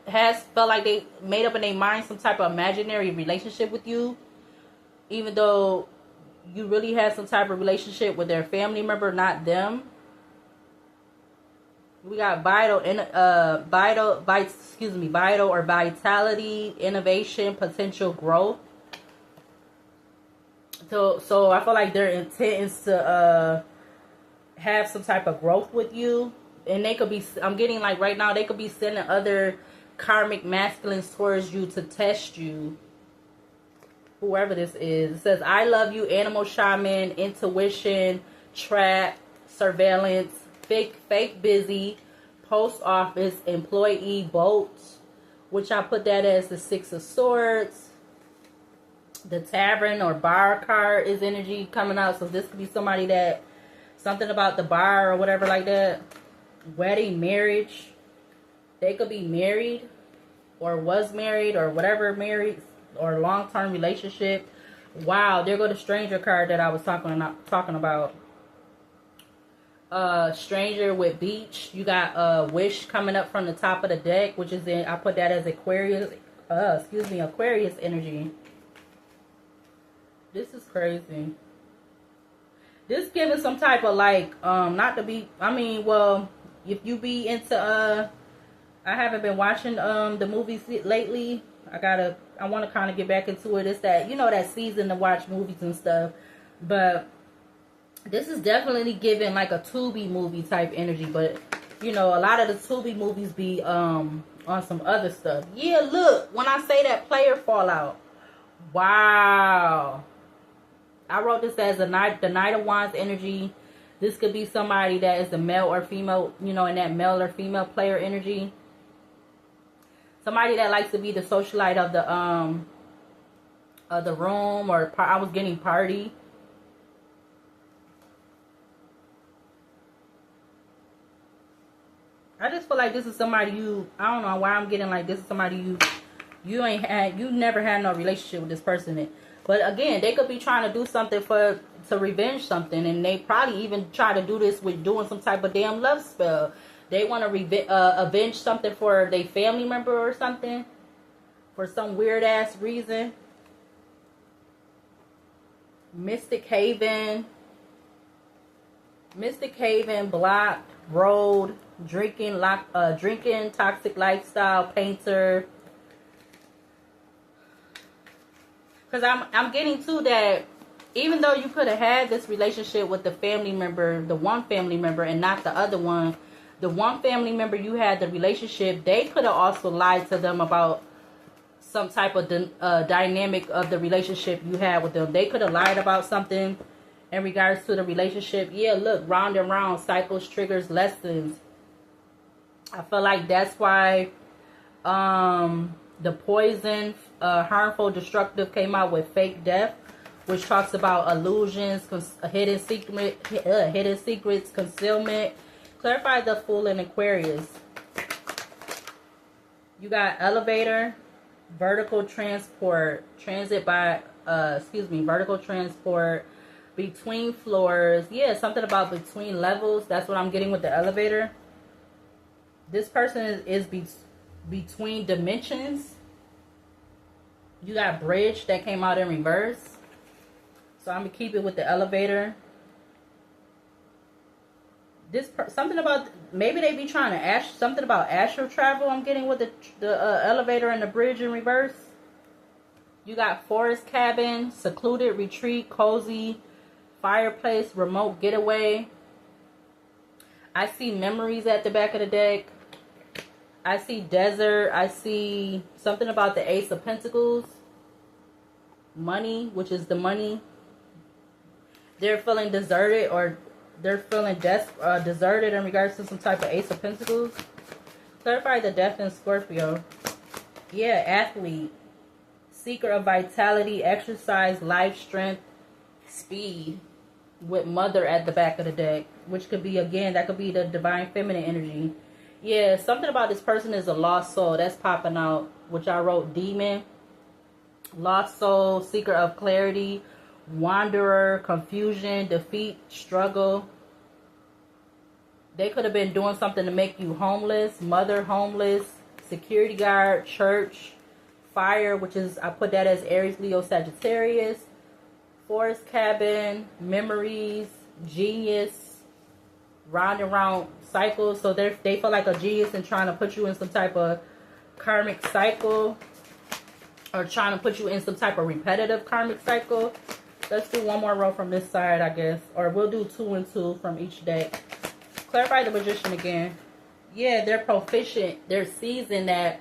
have felt like they made up in their mind some type of imaginary relationship with you, even though you really had some type of relationship with their family member, not them. We got vital or vitality, innovation, potential growth. So I feel like their intent is to have some type of growth with you. And they could be, I'm getting like right now, they could be sending other karmic masculines towards you to test you. Whoever this is. It says, I love you, animal shaman, intuition, trap, surveillance, fake busy, post office, employee, boat, which I put that as the 6 of Swords. The tavern or bar card is energy coming out. So this could be somebody that, something about the bar or whatever like that. Wedding, marriage. They could be married or was married or whatever, married or long-term relationship. Wow, there go the stranger card that I was talking about. Stranger with beach. You got wish coming up from the top of the deck, which is in, I put that as Aquarius. Aquarius energy. This is crazy. This giving some type of like, not to be, I mean, well, if you be into, I haven't been watching the movies lately. I want to kind of get back into it. It's that, that season to watch movies and stuff. But this is definitely giving like a Tubi movie type energy. But, a lot of the Tubi movies be on some other stuff. Yeah, look, when I say that player fallout. Wow. I wrote this as the Knight of Wands energy. This could be somebody that is a male or female, in that male or female player energy. Somebody that likes to be the socialite of the room, or I was getting party. I just feel like this is somebody I don't know why I'm getting like this is somebody you never had no relationship with this person. But again, they could be trying to do something to revenge something. And they probably even try to do this with doing some type of damn love spell. They want to avenge something for their family member or something. For some weird ass reason. Mystic Haven, blocked, road, drinking, toxic lifestyle, painter. Because I'm getting to that, even though you could have had this relationship with the family member, the one family member, and not the other one, the one family member you had the relationship, they could have also lied to them about some type of dynamic of the relationship you had with them. They could have lied about something, in regards to the relationship. Yeah, look, round and round, cycles, triggers, lessons. I feel like that's why the poison, harmful, destructive came out with fake death, which talks about illusions, hidden secrets, concealment. Clarify the Fool in Aquarius. You got elevator, vertical transport, transit by, vertical transport, between floors. Yeah, something about between levels. That's what I'm getting with the elevator. This person is between dimensions. You got bridge that came out in reverse. So I'm going to keep it with the elevator. Something about, maybe they be trying to something about astral travel. I'm getting with the elevator and the bridge in reverse. You got forest cabin, secluded retreat, cozy, fireplace, remote getaway. I see memories at the back of the deck. I see desert. I see something about the Ace of Pentacles. Money, which is the money. They're feeling deserted, or they're feeling deserted in regards to some type of Ace of Pentacles. Clarify the Death in Scorpio. Yeah, athlete. Seeker of vitality, exercise, life, strength, speed. With Mother at the back of the deck. Which could be, again, that could be the divine feminine energy. Yeah, something about this person is a lost soul. That's popping out. Which I wrote demon. Lost soul, seeker of clarity, wanderer, confusion, defeat, struggle. They could have been doing something to make you homeless. Mother, homeless, security guard, church, fire, which is, I put that as Aries, Leo, Sagittarius, forest cabin, memories, genius, round and round cycles. So they feel like a genius and trying to put you in some type of karmic cycle, or trying to put you in some type of repetitive karmic cycle. Let's do one more row from this side, I guess. Or we'll do 2 and 2 from each deck. Clarify the Magician again. Yeah, they're proficient. They're seasoned at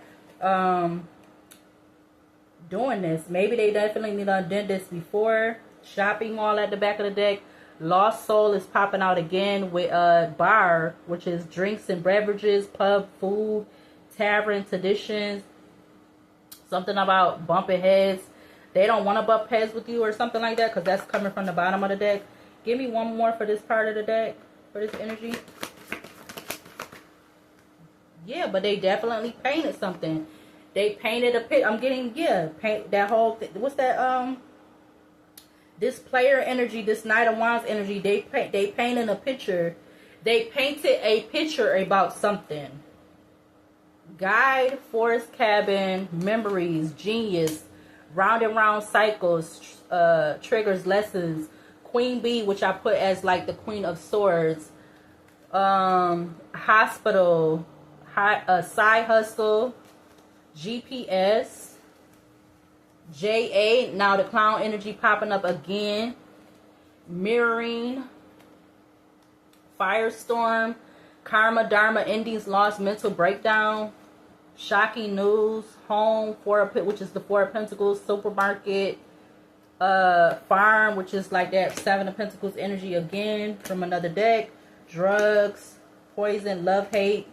doing this. Maybe they definitely done this before. Shopping mall at the back of the deck. Lost soul is popping out again with bar, which is drinks and beverages, pub, food, tavern, traditions. Something about bumping heads. They don't want to bump heads with you or something like that, because that's coming from the bottom of the deck. Give me one more for this part of the deck, for this energy. Yeah, but they definitely painted something. They painted a picture. I'm getting, yeah, paint that whole thing. What's that? This player energy, this Knight of Wands energy, they painted a picture. They painted a picture about something. Guide, forest cabin, memories, genius, round and round cycles, triggers, lessons, Queen Bee, which I put as like the Queen of Swords, hospital, side hustle, GPS, JA, now the clown energy popping up again, mirroring, firestorm, karma, dharma, endings, lost, mental breakdown, shocking news, home, which is the Four of Pentacles, supermarket, farm, which is like that Seven of Pentacles energy again from another deck, drugs, poison, love, hate.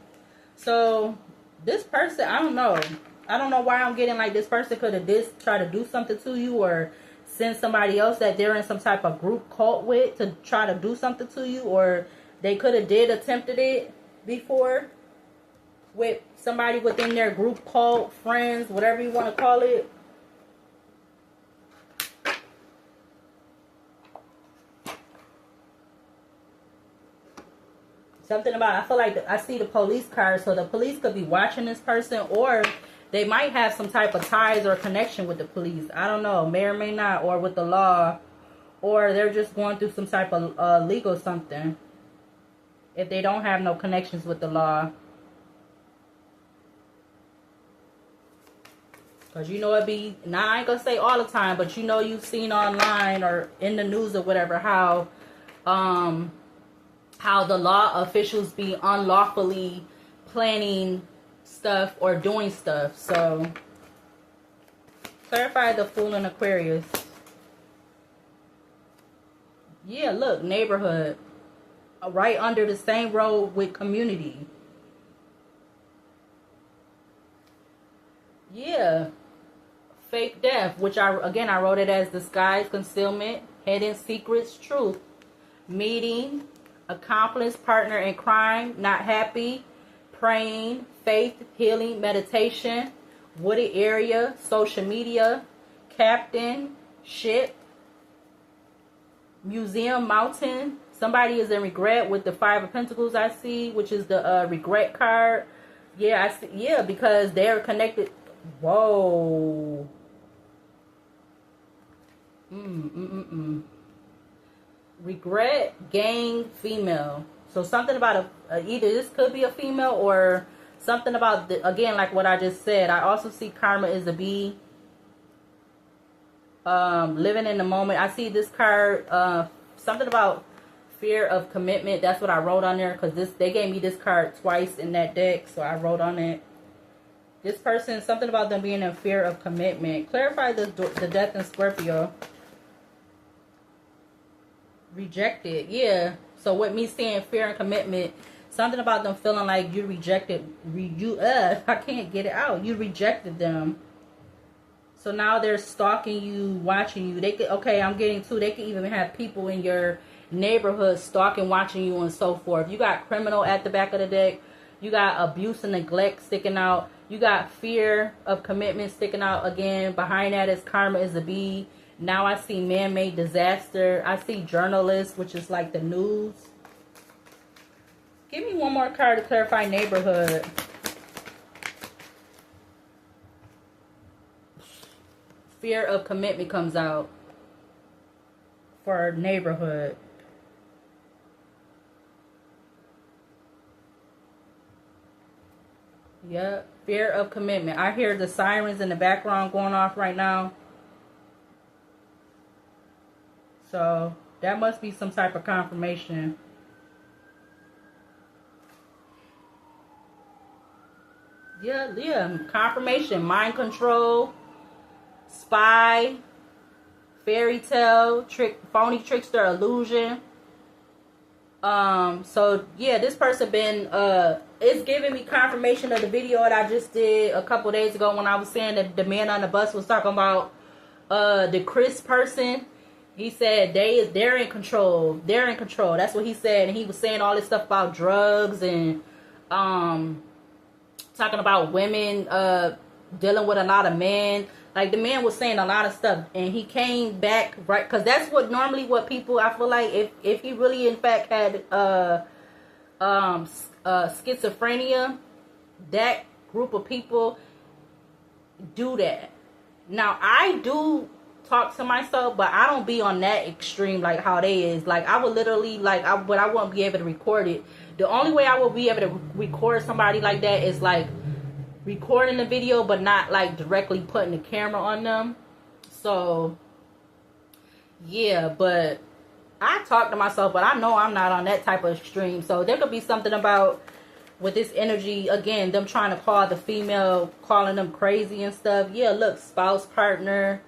So this person, I don't know why I'm getting like this person could have try to do something to you, or send somebody else that they're in some type of group cult with to try to do something to you, or they could have attempted it before with somebody within their group, cult, friends, whatever you want to call it. Something about, I feel like I see the police card, so the police could be watching this person, or they might have some type of ties or connection with the police. I don't know, may or may not, or with the law, or they're just going through some type of legal something. If they don't have no connections with the law. Because you know it be, now I ain't going to say all the time, but you know you've seen online or in the news or whatever how the law officials be unlawfully planning stuff or doing stuff. So, clarify the Fool in Aquarius. Yeah, look, neighborhood. Right under the same road with community. Yeah. Fake death, which I wrote it as disguise, concealment, hidden secrets, truth. Meeting, accomplice, partner in crime, not happy, praying, faith, healing, meditation, wooded area, social media, captain, ship, museum, mountain. Somebody is in regret with the Five of Pentacles I see, which is the regret card. Yeah, I see. Yeah, because they're connected. Whoa. Regret, gang, female. So something about either this could be a female or something about again, like what I just said. I also see karma is a bee. Living in the moment. I see this card. Something about fear of commitment. That's what I wrote on there because they gave me this card twice in that deck, so I wrote on it. This person, something about them being in fear of commitment. Clarify the death in Scorpio. Rejected, yeah. So with me saying fear and commitment, something about them feeling like you rejected. I can't get it out. You rejected them. So now they're stalking you, watching you. They could, okay, I'm getting to. They could even have people in your neighborhood stalking, watching you, and so forth. You got criminal at the back of the deck. You got abuse and neglect sticking out. You got fear of commitment sticking out again. Behind that is karma is a bee. Now I see man-made disaster. I see journalists, which is like the news. Give me one more card to clarify neighborhood. Fear of commitment comes out for neighborhood. Yep. Fear of commitment. I hear the sirens in the background going off right now. So that must be some type of confirmation. Yeah. Confirmation. Mind control. Spy. Fairy tale. Phony trickster illusion. So yeah, this person been it's giving me confirmation of the video that I just did a couple days ago when I was saying that the man on the bus was talking about the Chris person. He said they're in control. They're in control. That's what he said. And he was saying all this stuff about drugs and talking about women dealing with a lot of men. Like the man was saying a lot of stuff, and he came back right because that's what normally what people, I feel like if he really in fact had schizophrenia, that group of people do that. Now I do talk to myself, but I don't be on that extreme like how they is. Like I would literally but I won't be able to record it. The only way I will be able to record somebody like that is like recording the video but not like directly putting the camera on them. So yeah, but I talk to myself, but I know I'm not on that type of extreme. So there could be something about with this energy again, them trying to call the female, calling them crazy and stuff. Yeah, look, spouse, partner,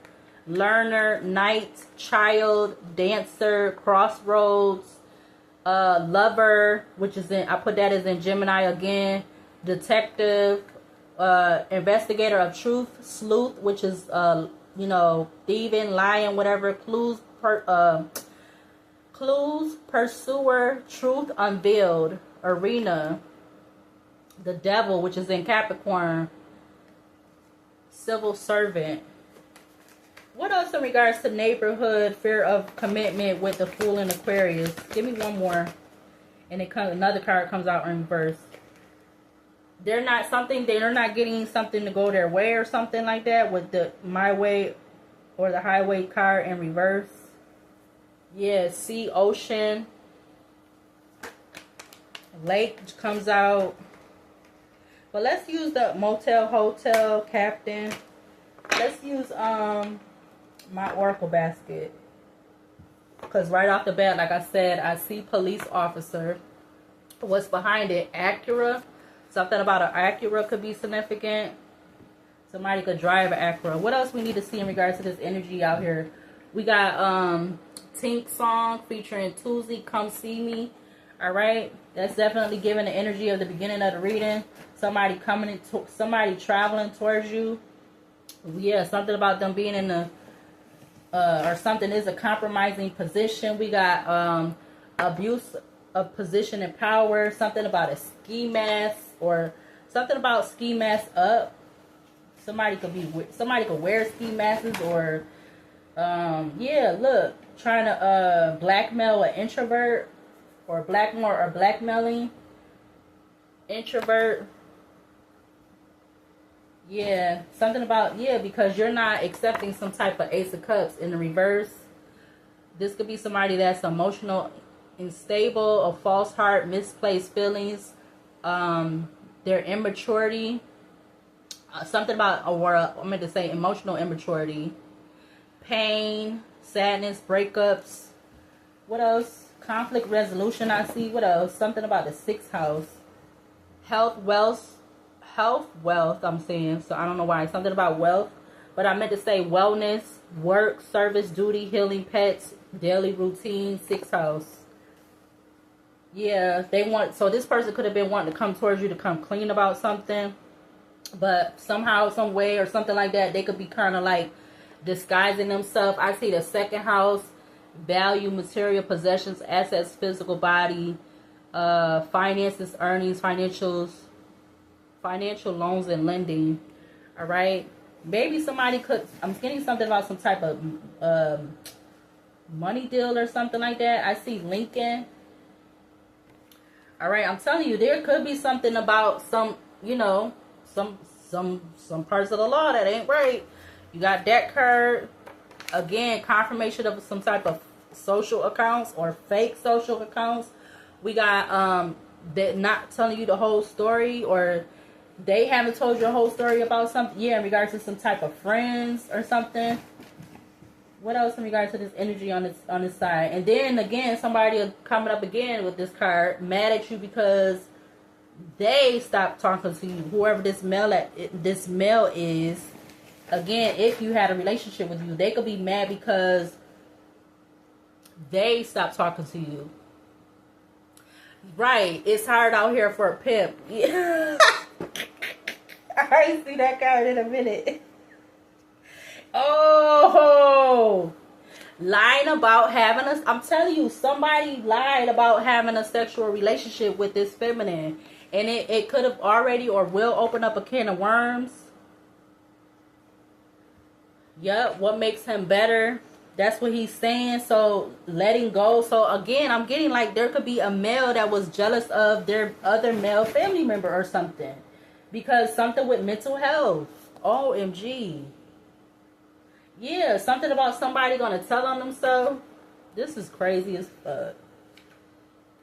learner, knight, child, dancer, crossroads, lover, which is in, I put that as in Gemini again, detective, investigator of truth, sleuth, which is thieving, lying, whatever, clues, pursuer, truth unveiled, arena, the devil, which is in Capricorn, civil servant. What else in regards to neighborhood, fear of commitment with the Fool in Aquarius? Give me one more, and another card comes out in reverse. They're not getting something to go their way or something like that with the my way or the highway card in reverse. Yeah, sea, ocean, lake comes out. But let's use the motel, hotel, captain. Let's use my oracle basket, because right off the bat, like I said, I see police officer. What's behind it? Acura. Something about an Acura could be significant. Somebody could drive an Acura. What else we need to see in regards to this energy out here We got Tink song featuring Tuesday, Come See Me. All right, that's definitely giving the energy of the beginning of the reading. Somebody coming, somebody traveling towards you. Yeah, something about them being in the or something is a compromising position. We got abuse of position and power. Something about a ski mask or something about ski mask up. Somebody could wear ski masks or yeah, look, trying to blackmail an introvert or blackmailing introvert. Yeah, something about, yeah, because you're not accepting some type of Ace of Cups in the reverse. This could be somebody that's emotional, unstable, a false heart, misplaced feelings, their immaturity, something about, or I meant to say emotional immaturity, pain, sadness, breakups. What else? Conflict resolution, I see. What else? Something about the 6th house. Health, wealth, I'm saying. So I don't know why. Something about wealth. But I meant to say wellness, work, service, duty, healing, pets, daily routine, 6th house. Yeah, they want, so this person could have been wanting to come towards you to come clean about something. But somehow, some way, or something like that, they could be kind of like disguising themselves. I see the 2nd house, value, material, possessions, assets, physical body, finances, earnings, financial loans and lending. All right, maybe somebody could, I'm getting something about some type of money deal or something like that. I see Lincoln. All right, I'm telling you, there could be something about some, you know, some parts of the law that ain't right. You got that card. Again, confirmation of some type of social accounts or fake social accounts. We got that not telling you the whole story, or they haven't told you the whole story about something. Yeah, in regards to some type of friends or something. What else in regards to this energy on this side? And then again, somebody coming up again with this card, mad at you because they stopped talking to you. Whoever this male is. Again, if you had a relationship with you, they could be mad because they stopped talking to you. Right. It's hard out here for a pimp. Yeah. I see that card in a minute. Oh, lying about having a, I'm telling you, somebody lied about having a sexual relationship with this feminine. And it could have already or will open up a can of worms. Yep, what makes him better? That's what he's saying. So letting go. So again, I'm getting like there could be a male that was jealous of their other male family member or something. Because something with mental health. OMG. Yeah, something about somebody gonna tell on themselves. This is crazy as fuck.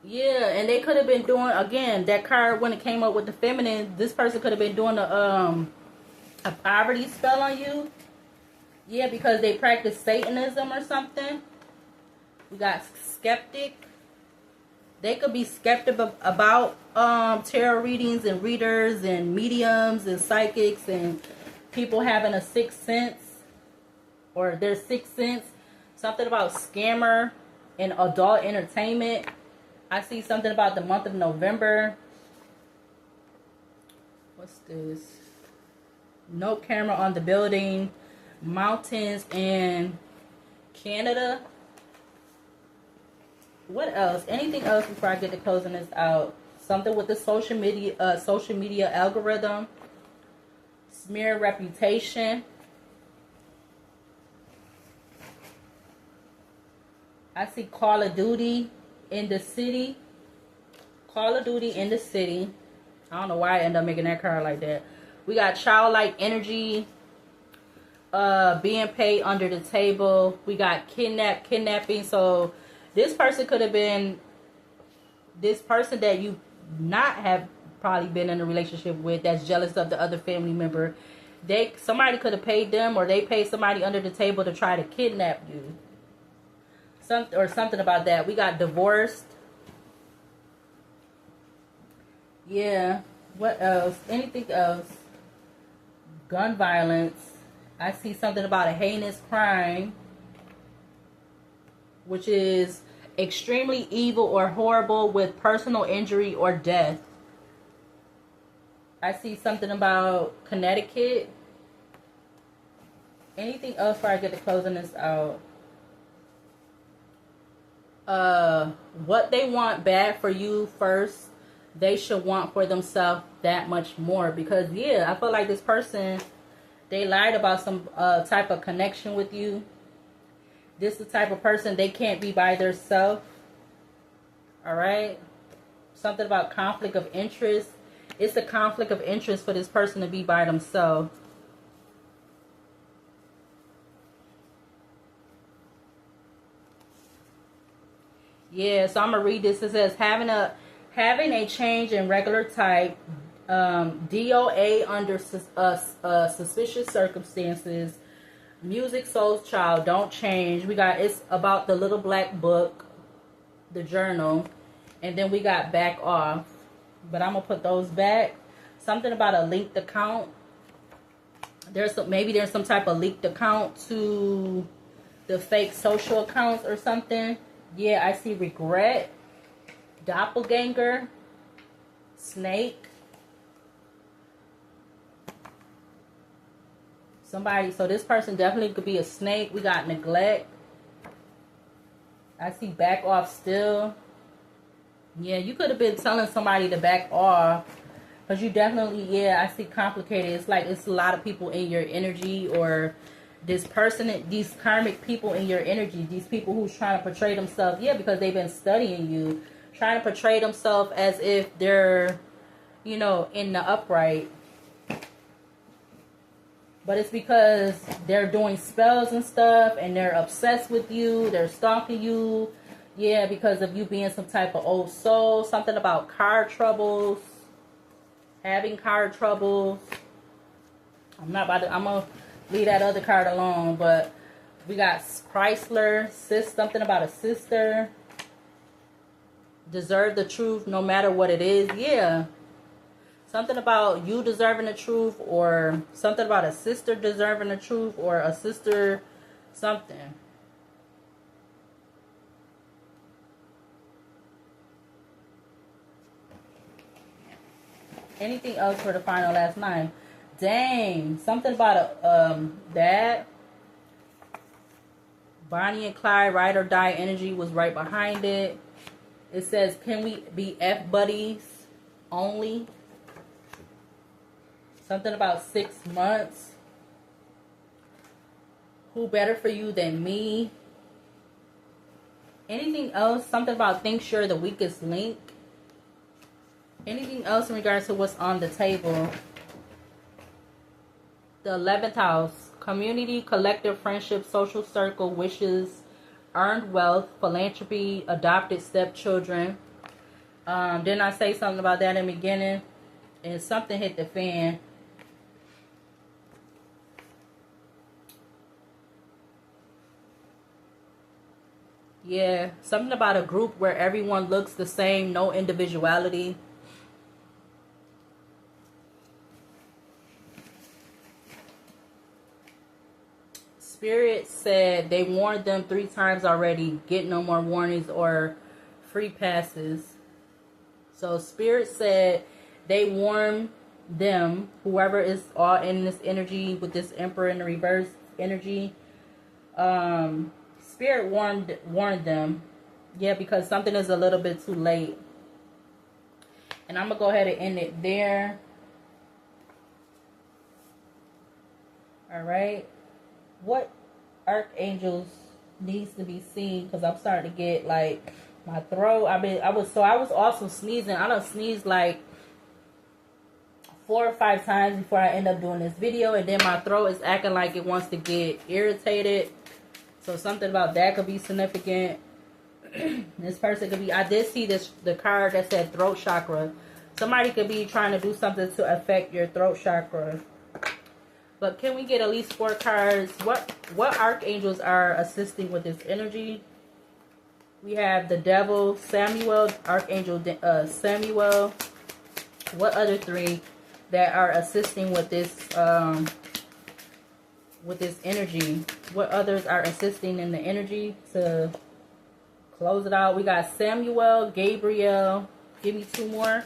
Yeah, and they could have been doing, again, that card when it came up with the feminine, this person could have been doing a poverty spell on you. Yeah, because they practice Satanism or something. We got skeptic. They could be skeptical about tarot readings and readers and mediums and psychics and people having a sixth sense or their sixth sense. Something about scammer and adult entertainment. I see something about the month of November. What's this? No camera on the building. Mountains in Canada. What else? Anything else before I get to closing this out? Something with the social media algorithm. Smear reputation. I see Call of Duty in the city. Call of Duty in the city. I don't know why I end up making that card like that. We got childlike energy. Being paid under the table. We got kidnapping. So this person could have been this person that you not have probably been in a relationship with that's jealous of the other family member. Somebody could have paid them, or they paid somebody under the table to try to kidnap you. Something about that. We got divorced. Yeah. What else? Anything else? Gun violence. I see something about a heinous crime. which is extremely evil or horrible with personal injury or death. I see something about Connecticut. Anything else before I get to closing this out? What they want bad for you first, they should want for themselves that much more. Because yeah, I feel like this person, they lied about some type of connection with you. This is the type of person, they can't be by themselves. Alright? Something about conflict of interest. It's a conflict of interest for this person to be by themselves. Yeah, so I'm gonna read this. It says having a change in regular type, DOA under suspicious circumstances, music, soul's child, don't change. We got, it's about the little black book, the journal, and then we got back off. But I'm gonna put those back. Something about a linked account. Maybe there's some type of leaked account to the fake social accounts or something. Yeah, I see regret, doppelganger, snake. Somebody, so this person definitely could be a snake. We got neglect. I see back off still. Yeah, you could have been telling somebody to back off. Because you definitely, yeah, I see complicated. It's like it's a lot of people in your energy, or this person, these karmic people in your energy, these people who's trying to portray themselves, yeah, because they've been studying you, trying to portray themselves as if they're, you know, in the upright. But it's because they're doing spells and stuff, and they're obsessed with you, they're stalking you, yeah, because of you being some type of old soul. Something about car troubles, having car troubles. I'm gonna leave that other card alone, but we got Chrysler, something about a sister, deserve the truth no matter what it is. Yeah, something about you deserving the truth, or something about a sister deserving the truth, or a sister something. Anything else for the final last 9? Dang, something about that. Bonnie and Clyde, ride or die energy was right behind it. It says, can we be F buddies only? Something about 6 months. Who better for you than me? Anything else? Something about think you're the weakest link. Anything else in regards to what's on the table? The 11th house. Community, collective, friendship, social circle, wishes, earned wealth, philanthropy, adopted stepchildren. Didn't I say something about that in the beginning? And something hit the fan. Yeah, something about a group where everyone looks the same, no individuality. Spirit said they warned them 3 times already. Get no more warnings or free passes. So Spirit said they warned them, whoever is all in this energy with this Emperor in the reverse energy. Spirit warned them. Yeah, because something is a little bit too late. And I'm going to go ahead and end it there. Alright. What archangels needs to be seen? Because I'm starting to get like my throat. I was also sneezing. I done sneezed like 4 or 5 times before I end up doing this video. And then my throat is acting like it wants to get irritated. So something about that could be significant. This person could be, I did see the card that said throat chakra. Somebody could be trying to do something to affect your throat chakra. But can we get at least 4 cards? What archangels are assisting with this energy? We have the devil, Samuel, Archangel Samuel. What other 3 that are assisting with this energy? What others are assisting in the energy to close it out. We got Samuel, Gabriel. Give me 2 more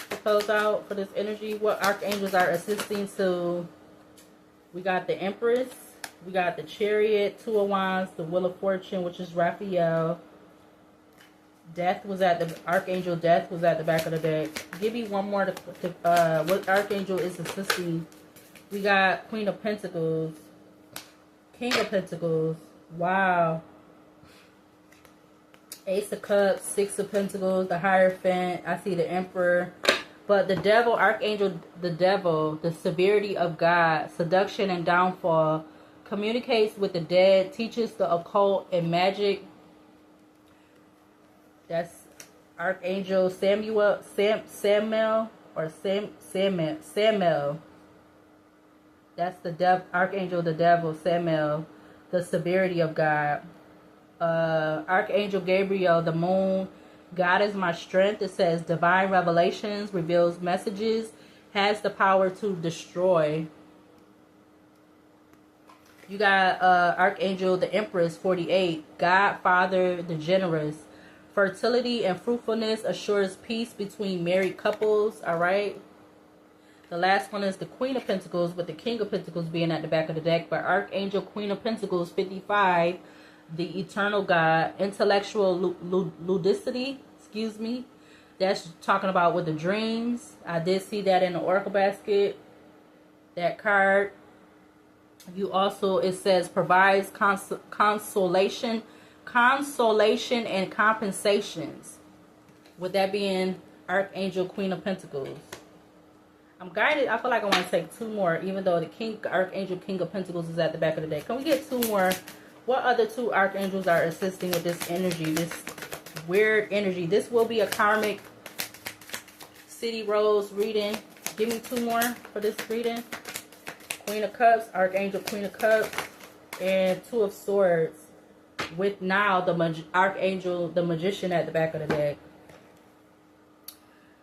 to close out for this energy. What archangels are assisting to? We got the Empress. We got the Chariot, 2 of Wands, the Wheel of Fortune, which is Raphael. Death was at the Archangel. Death was at the back of the deck. Give me 1 more to what archangel is assisting. We got Queen of Pentacles, King of Pentacles. Wow. Ace of Cups, 6 of Pentacles, the Hierophant. I see the Emperor. But the devil, archangel, the devil, the severity of God, seduction and downfall, communicates with the dead, teaches the occult and magic. That's Archangel Samuel. That's the archangel, the devil, Samuel, the severity of God. Archangel Gabriel, the moon. God is my strength. It says divine revelations, reveals messages, has the power to destroy. You got Archangel, the Empress, 48. God, Father, the generous. Fertility and fruitfulness assures peace between married couples. All right. The last one is the Queen of Pentacles, with the King of Pentacles being at the back of the deck. But Archangel, Queen of Pentacles, 55. The eternal God, intellectual ludicity, excuse me. That's talking about with the dreams. I did see that in the Oracle basket, that card. You also, it says, provides consolation and compensations. With that being Archangel, Queen of Pentacles. I'm guided. I feel like I want to take 2 more, even though the Archangel, King of Pentacles is at the back of the deck. Can we get 2 more? What other 2 archangels are assisting with this energy, this weird energy? This will be a karmic City Rose reading. Give me 2 more for this reading. Queen of Cups, Archangel, Queen of Cups, and 2 of Swords. With now the Archangel, the Magician at the back of the deck.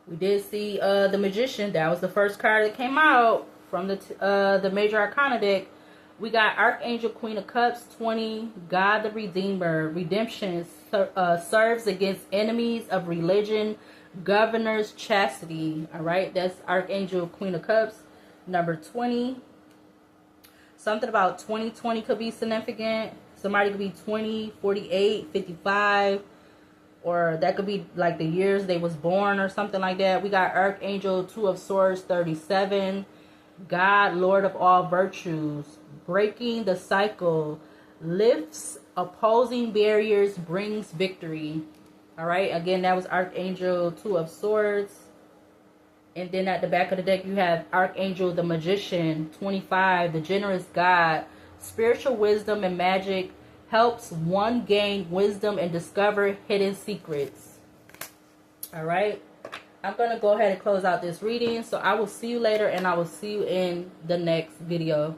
We did see the Magician. That was the first card that came out from the Major Arcana deck. We got Archangel, Queen of Cups, 20. God the Redeemer. Redemption serves against enemies of religion, governors, chastity. All right, that's Archangel, Queen of Cups, number 20. Something about 2020 could be significant. Somebody could be 20, 48, 55. Or that could be like the years they was born or something like that. We got Archangel, 2 of Swords, 37. God, Lord of all virtues. Breaking the cycle, lifts opposing barriers, brings victory. All right, again, that was Archangel, 2 of Swords. And then at the back of the deck, you have Archangel, the Magician, 25, the generous God. Spiritual wisdom and magic, helps one gain wisdom and discover hidden secrets. All right, I'm going to go ahead and close out this reading. So I will see you later, and I will see you in the next video.